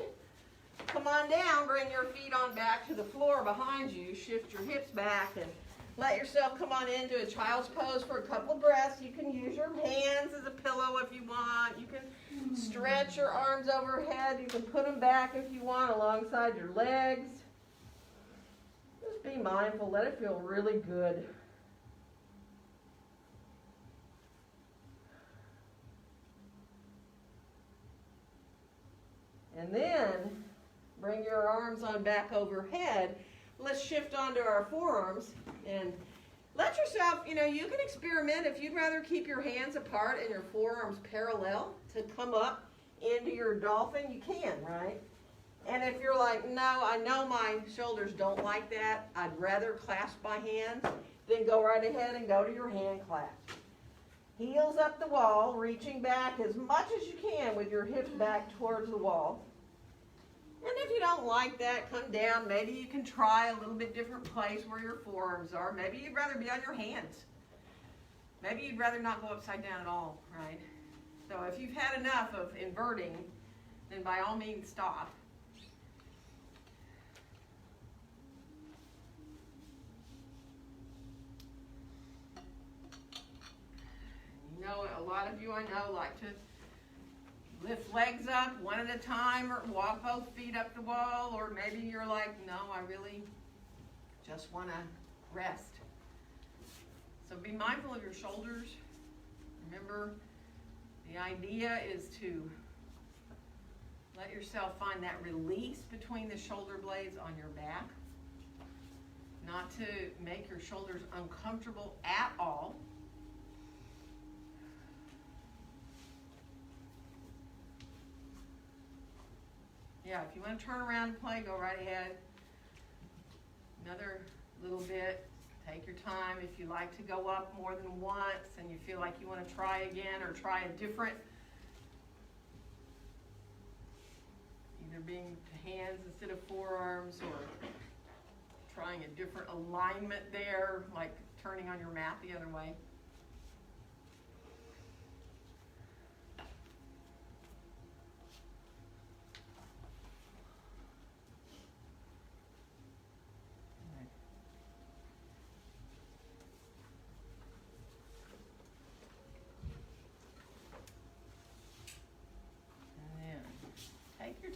Speaker 2: come on down, bring your feet on back to the floor behind you, shift your hips back, and let yourself come on into a child's pose for a couple breaths. You can use your hands as a pillow if you want. You can stretch your arms overhead. You can put them back if you want alongside your legs. Just be mindful. Let it feel really good. And then bring your arms on back overhead. Let's shift onto our forearms and let yourself, you can experiment. If you'd rather keep your hands apart and your forearms parallel to come up into your dolphin, you can, right? And if you're like, no, I know my shoulders don't like that, I'd rather clasp my hands, then go right ahead and go to your hand clasp. Heels up the wall, reaching back as much as you can with your hips back towards the wall. And if you don't like that, come down. Maybe you can try a little bit different place where your forearms are. Maybe you'd rather be on your hands. Maybe you'd rather not go upside down at all, right? So if you've had enough of inverting, then by all means stop. A lot of you I know like to lift legs up one at a time or walk both feet up the wall, or maybe you're like, no, I really just want to rest. So be mindful of your shoulders. Remember, the idea is to let yourself find that release between the shoulder blades on your back, not to make your shoulders uncomfortable at all. Yeah, if you want to turn around and play, go right ahead. Another little bit. Take your time. If you like to go up more than once and you feel like you want to try again or try a different, either being hands instead of forearms or trying a different alignment there, like turning on your mat the other way.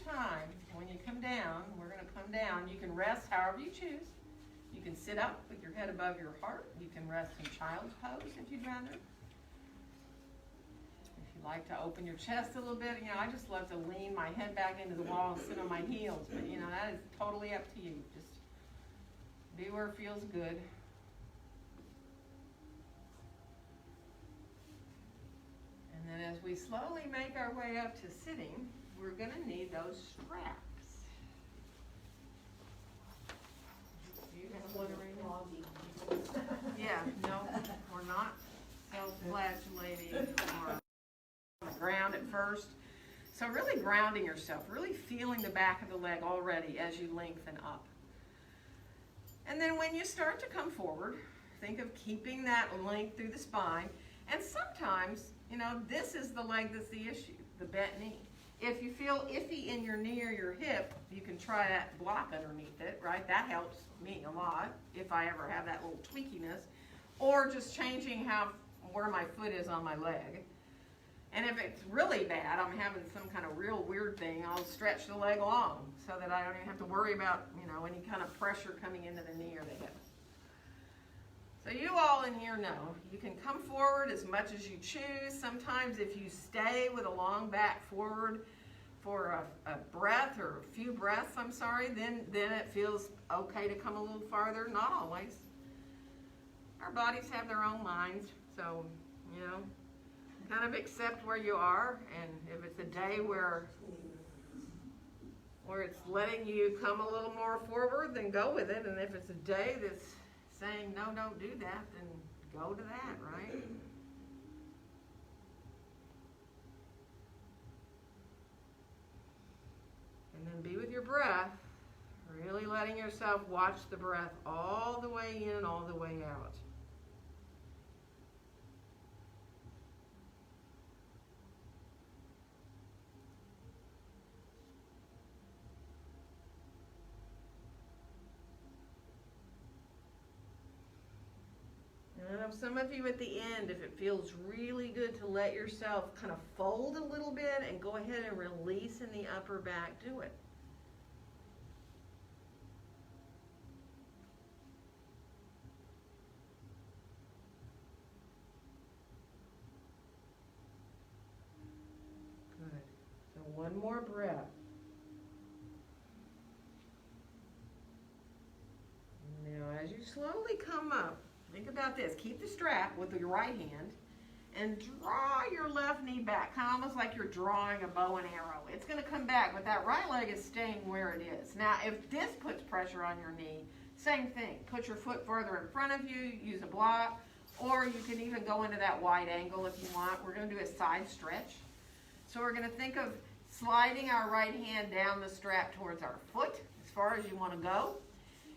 Speaker 2: Time when you come down, we're going to come down. You can rest however you choose. You can sit up with your head above your heart. You can rest in child's pose if you'd rather. If you like to open your chest a little bit, I just love to lean my head back into the wall and sit on my heels. But that is totally up to you. Just be where it feels good.
Speaker 1: And then as we slowly make our way up to sitting, we're going to need those straps. Do you have one already? Yeah, no, we're not self-flagellating or on the ground at first. So really grounding yourself, really feeling the back of the leg already as you lengthen up. And then when you start to come forward, think of keeping that length through the spine. And sometimes, you know, this is the leg that's the issue, the bent knee. If you feel iffy in your knee or your hip, you can try that block underneath it, right? That helps me a lot if I ever have that little tweakiness. Or just changing where my foot is on my leg. And if it's really bad, I'm having some kind of real weird thing, I'll stretch the leg long so that I don't even have to worry about, you know, any kind of pressure coming into the knee or the hip. So you all in here know you can come forward as much as you choose. Sometimes if you stay with a long back forward for a breath or a few breaths, then it feels okay to come a little farther. Not always. Our bodies have their own minds, so, you know, kind of accept where you are, and if it's a day where it's letting you come a little more forward, then go with it, and if it's a day that's saying, no, don't do that, then go to that, right? And then be with your breath, really letting yourself watch the breath all the way in, all the way out. And I know some of you at the end, if it feels really good to let yourself kind of fold a little bit and go ahead and release in the upper back, do it. Good. So one more breath. Now as you slowly come up, think about this. Keep the strap with your right hand and draw your left knee back, kind of almost like you're drawing a bow and arrow. It's going to come back, but that right leg is staying where it is. Now, if this puts pressure on your knee, same thing. Put your foot further in front of you, use a block, or you can even go into that wide angle if you want. We're going to do a side stretch. So we're going to think of sliding our right hand down the strap towards our foot as far as you want to go.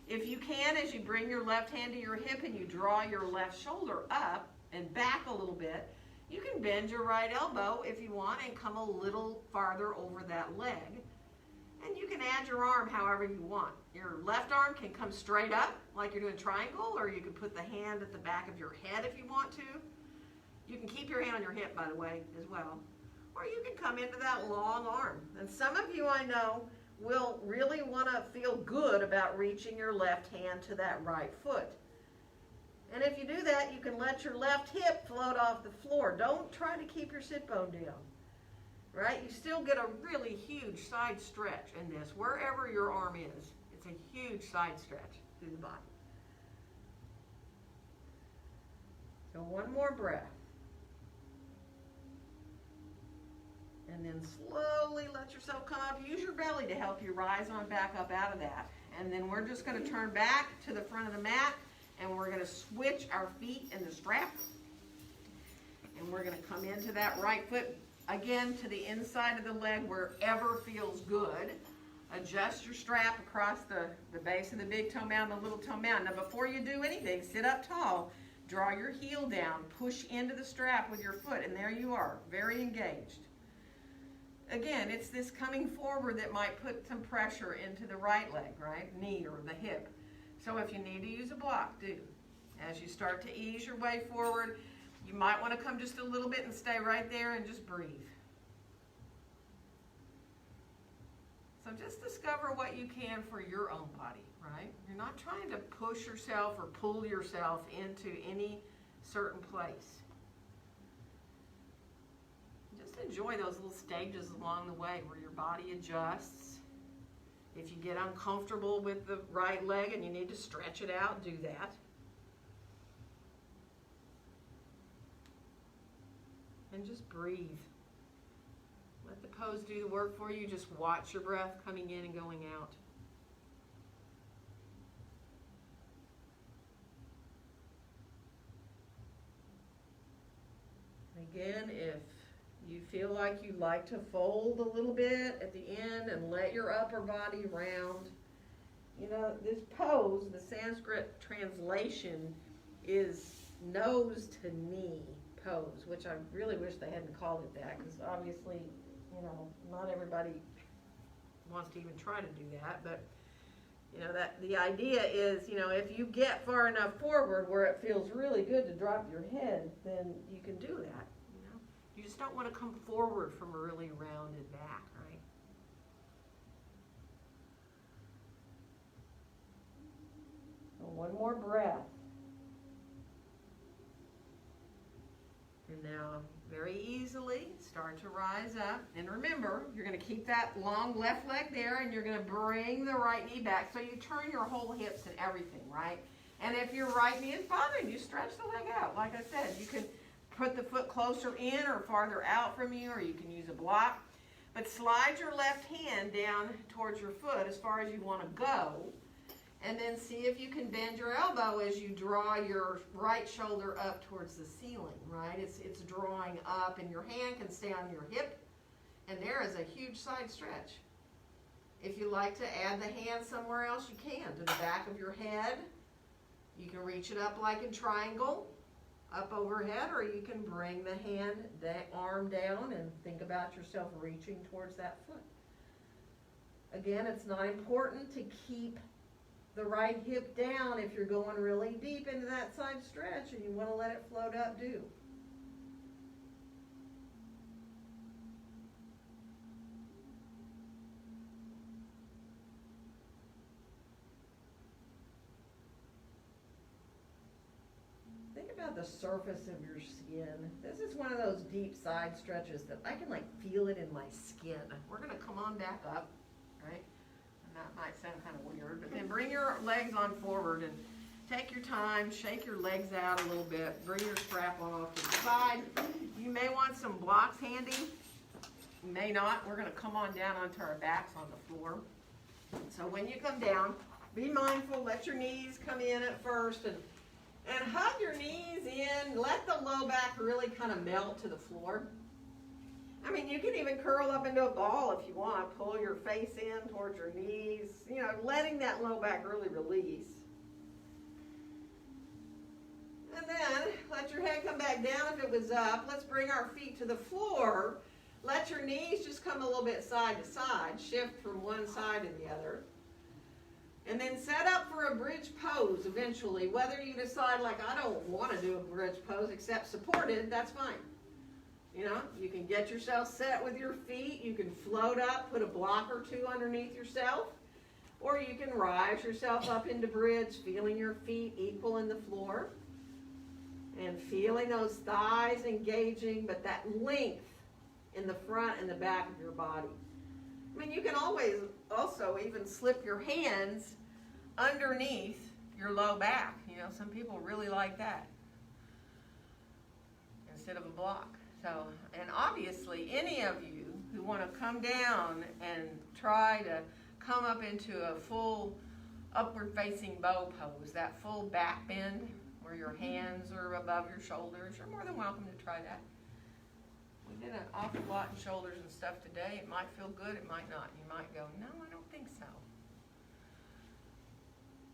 Speaker 1: If you can, as you bring your left hand to your hip and you draw your left shoulder up and back a little bit, you can bend your right elbow if you want and come a little farther over that leg. And you can add your arm however you want. Your left arm can come straight up like you're doing triangle, or you can put the hand at the back of your head if you want to. You can keep your hand on your hip, by the way, as well. Or you can come into that long arm. And some of you I know will really want to feel good about reaching your left hand to that right foot. And if you do that, you can let your left hip float off the floor. Don't try to keep your sit bone down, right? You still get a really huge side stretch in this, wherever your arm is. It's a huge side stretch through the body. So one more breath. And then slowly let yourself come up. Use your belly to help you rise on back up out of that. And then we're just going to turn back to the front of the mat, and we're going to switch our feet in the strap. And we're going to come into that right foot, again, to the inside of the leg, wherever feels good. Adjust your strap across the base of the big toe mound and the little toe mound. Now, before you do anything, sit up tall. Draw your heel down. Push into the strap with your foot, and there you are, very engaged. Again, it's this coming forward that might put some pressure into the right leg, right? Knee or the hip. So if you need to use a block, do. As you start to ease your way forward, you might want to come just a little bit and stay right there and just breathe. So just discover what you can for your own body, right? You're not trying to push yourself or pull yourself into any certain place. Enjoy those little stages along the way where your body adjusts. If you get uncomfortable with the right leg and you need to stretch it out, do that. And just breathe. Let the pose do the work for you. Just watch your breath coming in and going out. Again, if you feel like you like to fold a little bit at the end and let your upper body round. You know, this pose, the Sanskrit translation is nose to knee pose, which I really wish they hadn't called it that, because obviously, you know, not everybody wants to even try to do that, but you know, that the idea is, you know, if you get far enough forward where it feels really good to drop your head, then you can do that, you know. You just don't want to come forward from a really rounded back, right? So one more breath. And now, very easily, start to rise up. And remember, you're going to keep that long left leg there, and you're going to bring the right knee back. So you turn your whole hips and everything, right? And if your right knee is bothering you, stretch the leg out. Like I said, you can put the foot closer in or farther out from you, or you can use a block. But slide your left hand down towards your foot as far as you want to go. And then see if you can bend your elbow as you draw your right shoulder up towards the ceiling, right? It's drawing up, and your hand can stay on your hip, and there is a huge side stretch. If you like to add the hand somewhere else, you can, to the back of your head. You can reach it up like in triangle, up overhead, or you can bring the hand, the arm down, and think about yourself reaching towards that foot. Again, it's not important to keep the right hip down if you're going really deep into that side stretch and you want to let it float up, do. Think about the surface of your skin. This is one of those deep side stretches that I can like feel it in my skin. We're going to come on back up, right? That might sound kind of weird, but then bring your legs on forward and take your time, shake your legs out a little bit, bring your strap on off to the side. You may want some blocks handy, you may not. We're going to come on down onto our backs on the floor. So when you come down, be mindful, let your knees come in at first, and hug your knees in, let the low back really kind of melt to the floor. I mean, you can even curl up into a ball if you want. Pull your face in towards your knees. You know, letting that low back really release. And then, let your head come back down if it was up. Let's bring our feet to the floor. Let your knees just come a little bit side to side. Shift from one side to the other. And then set up for a bridge pose eventually. Whether you decide, like, I don't want to do a bridge pose except supported, that's fine. You know, you can get yourself set with your feet. You can float up, put a block or two underneath yourself. Or you can rise yourself up into bridge, feeling your feet equal in the floor. And feeling those thighs engaging, but that length in the front and the back of your body. I mean, you can always also even slip your hands underneath your low back. You know, some people really like that instead of a block. So, and obviously, any of you who want to come down and try to come up into a full upward-facing bow pose, that full back bend where your hands are above your shoulders, you're more than welcome to try that. We did an awful lot in shoulders and stuff today. It might feel good, it might not. You might go, no, I don't think so.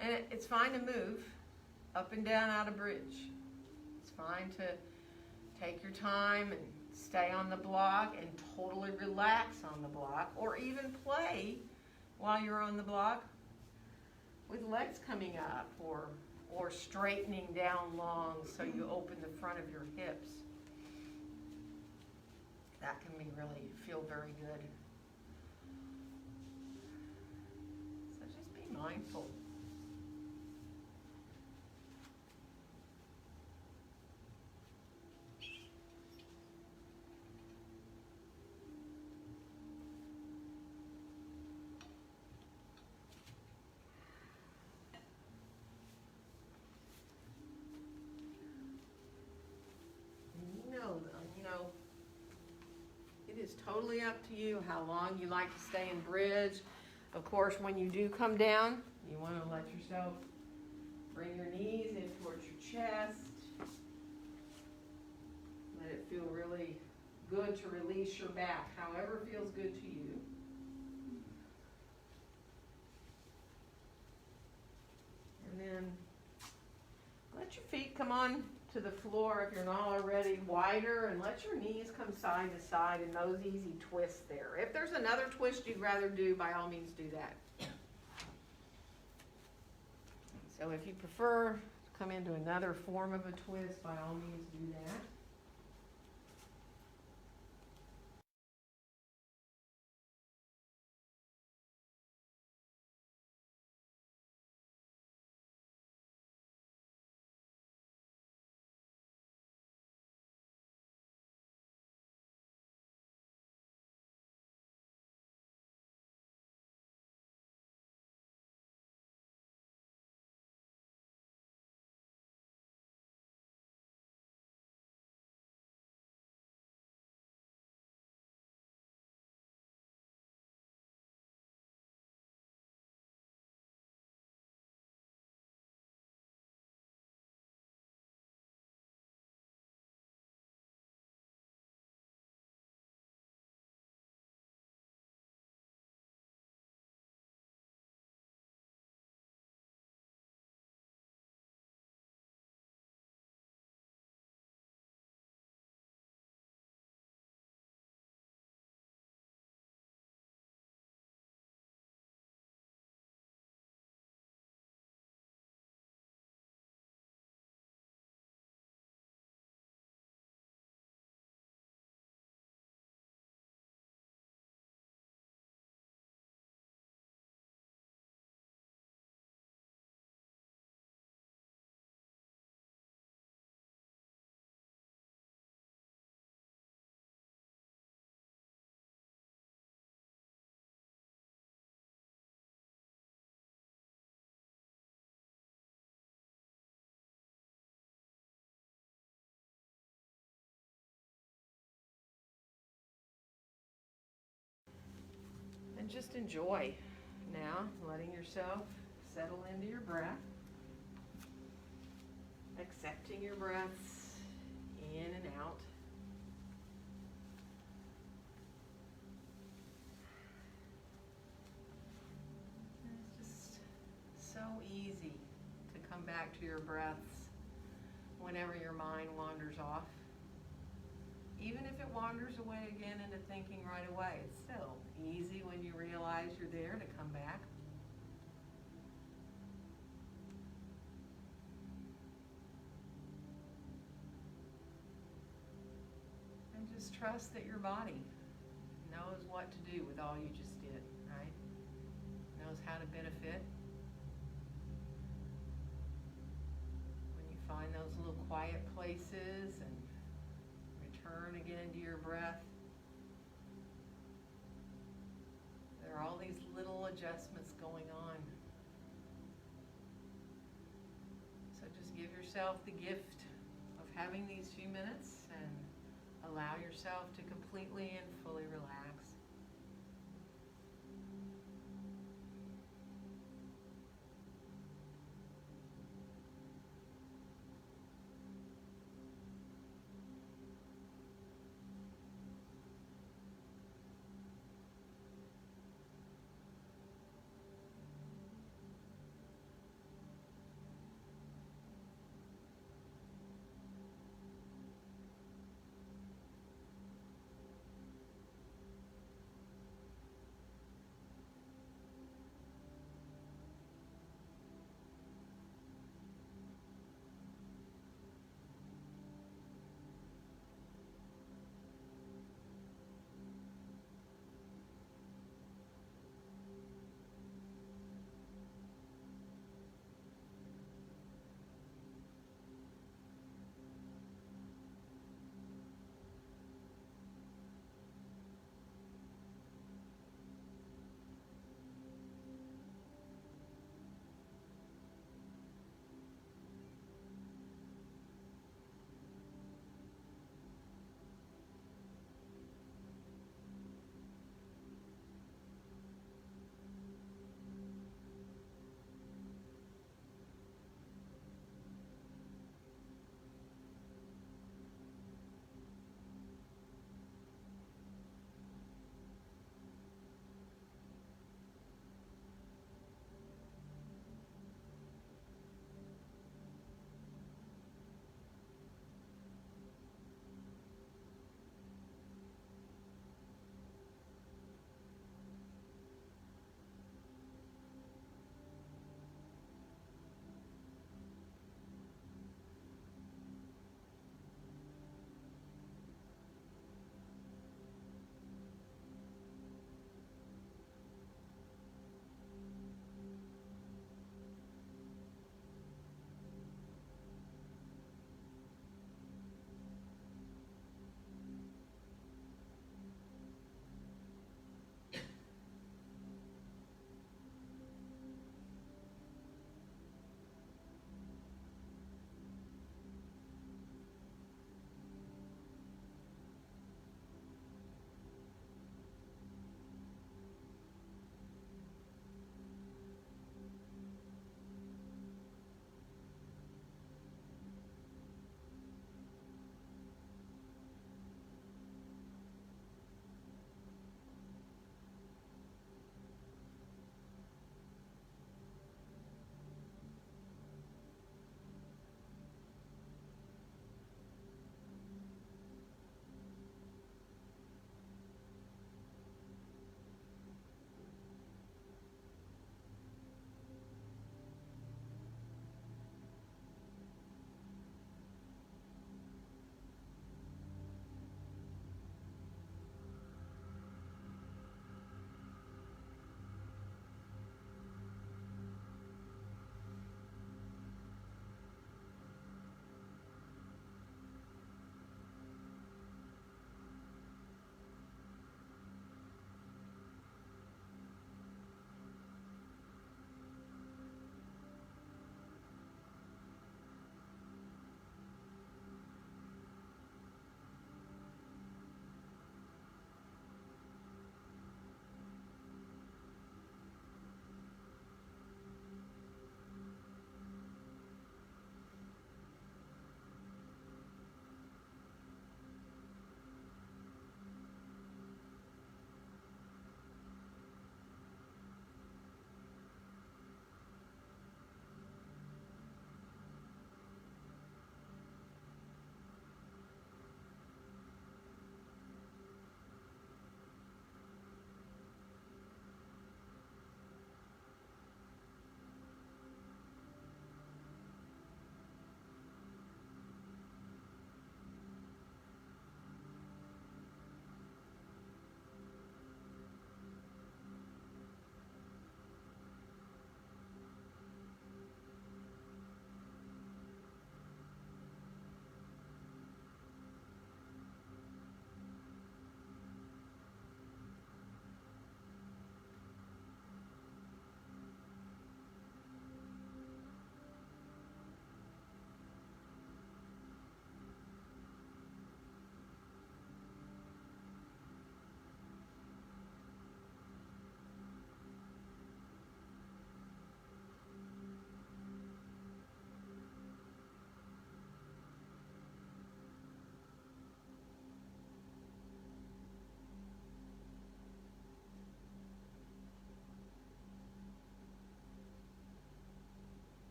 Speaker 1: And it's fine to move up and down out of bridge. It's fine to take your time and stay on the block and totally relax on the block, or even play while you're on the block with legs coming up or straightening down long so you open the front of your hips. That can feel very good. So just be mindful. You know, totally up to you how long you like to stay in bridge. Of course, when you do come down, you want to let yourself bring your knees in towards your chest. Let it feel really good to release your back, however feels good to you. And then let your feet come on to the floor if you're not already, wider, and let your knees come side to side in those easy twists there. If there's another twist you'd rather do, by all means do that. So if you prefer to come into another form of a twist, by all means do that. And just enjoy now, letting yourself settle into your breath, accepting your breaths in and out. And it's just so easy to come back to your breaths whenever your mind wanders off. Even if it wanders away again into thinking right away, it's still easy when you realize you're there to come back. And just trust that your body knows what to do with all you just did, right? Knows how to benefit. When you find those little quiet places and turn again into your breath. There are all these little adjustments going on. So just give yourself the gift of having these few minutes and allow yourself to completely and fully relax.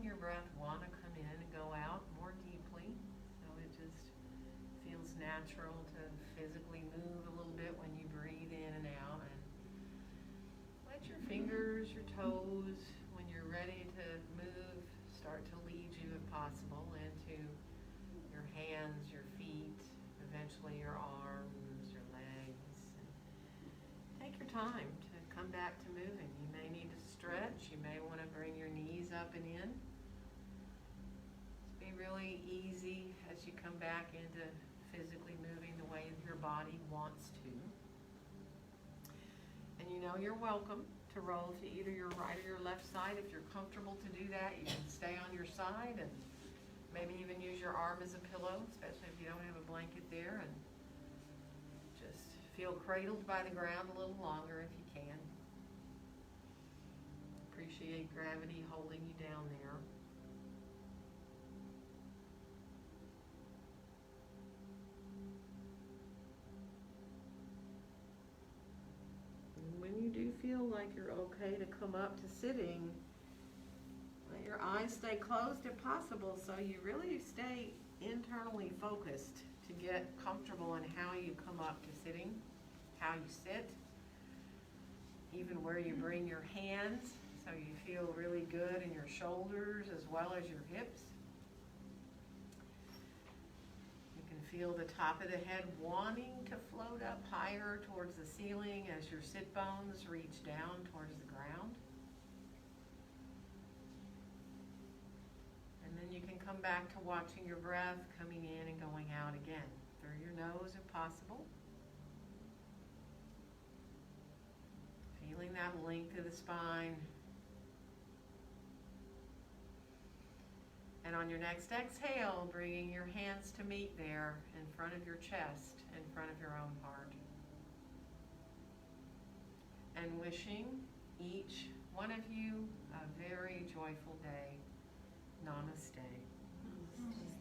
Speaker 1: feeling your breath want to come in and go out more deeply. So it just feels natural to physically move a little bit when you breathe in and out. And let your fingers, your toes, when you're ready to move, start to lead you, if possible, into your hands, your feet, eventually your arms, your legs. And take your time to come back to moving. You may need to stretch. You may want to bring your knees up and in. Just be really easy as you come back into physically moving the way your body wants to. And you know you're welcome to roll to either your right or your left side. If you're comfortable to do that, you can stay on your side and maybe even use your arm as a pillow, especially if you don't have a blanket there, and just feel cradled by the ground a little longer if you can. Appreciate gravity holding you down there. And when you do feel like you're okay to come up to sitting, let your eyes stay closed if possible, so you really stay internally focused to get comfortable in how you come up to sitting, how you sit, even where you bring your hands, so you feel really good in your shoulders as well as your hips. You can feel the top of the head wanting to float up higher towards the ceiling as your sit bones reach down towards the ground. And then you can come back to watching your breath coming in and going out again, through your nose if possible. Feeling that length of the spine. And on your next exhale, bringing your hands to meet there in front of your chest, in front of your own heart. And wishing each one of you a very joyful day. Namaste.
Speaker 3: Namaste.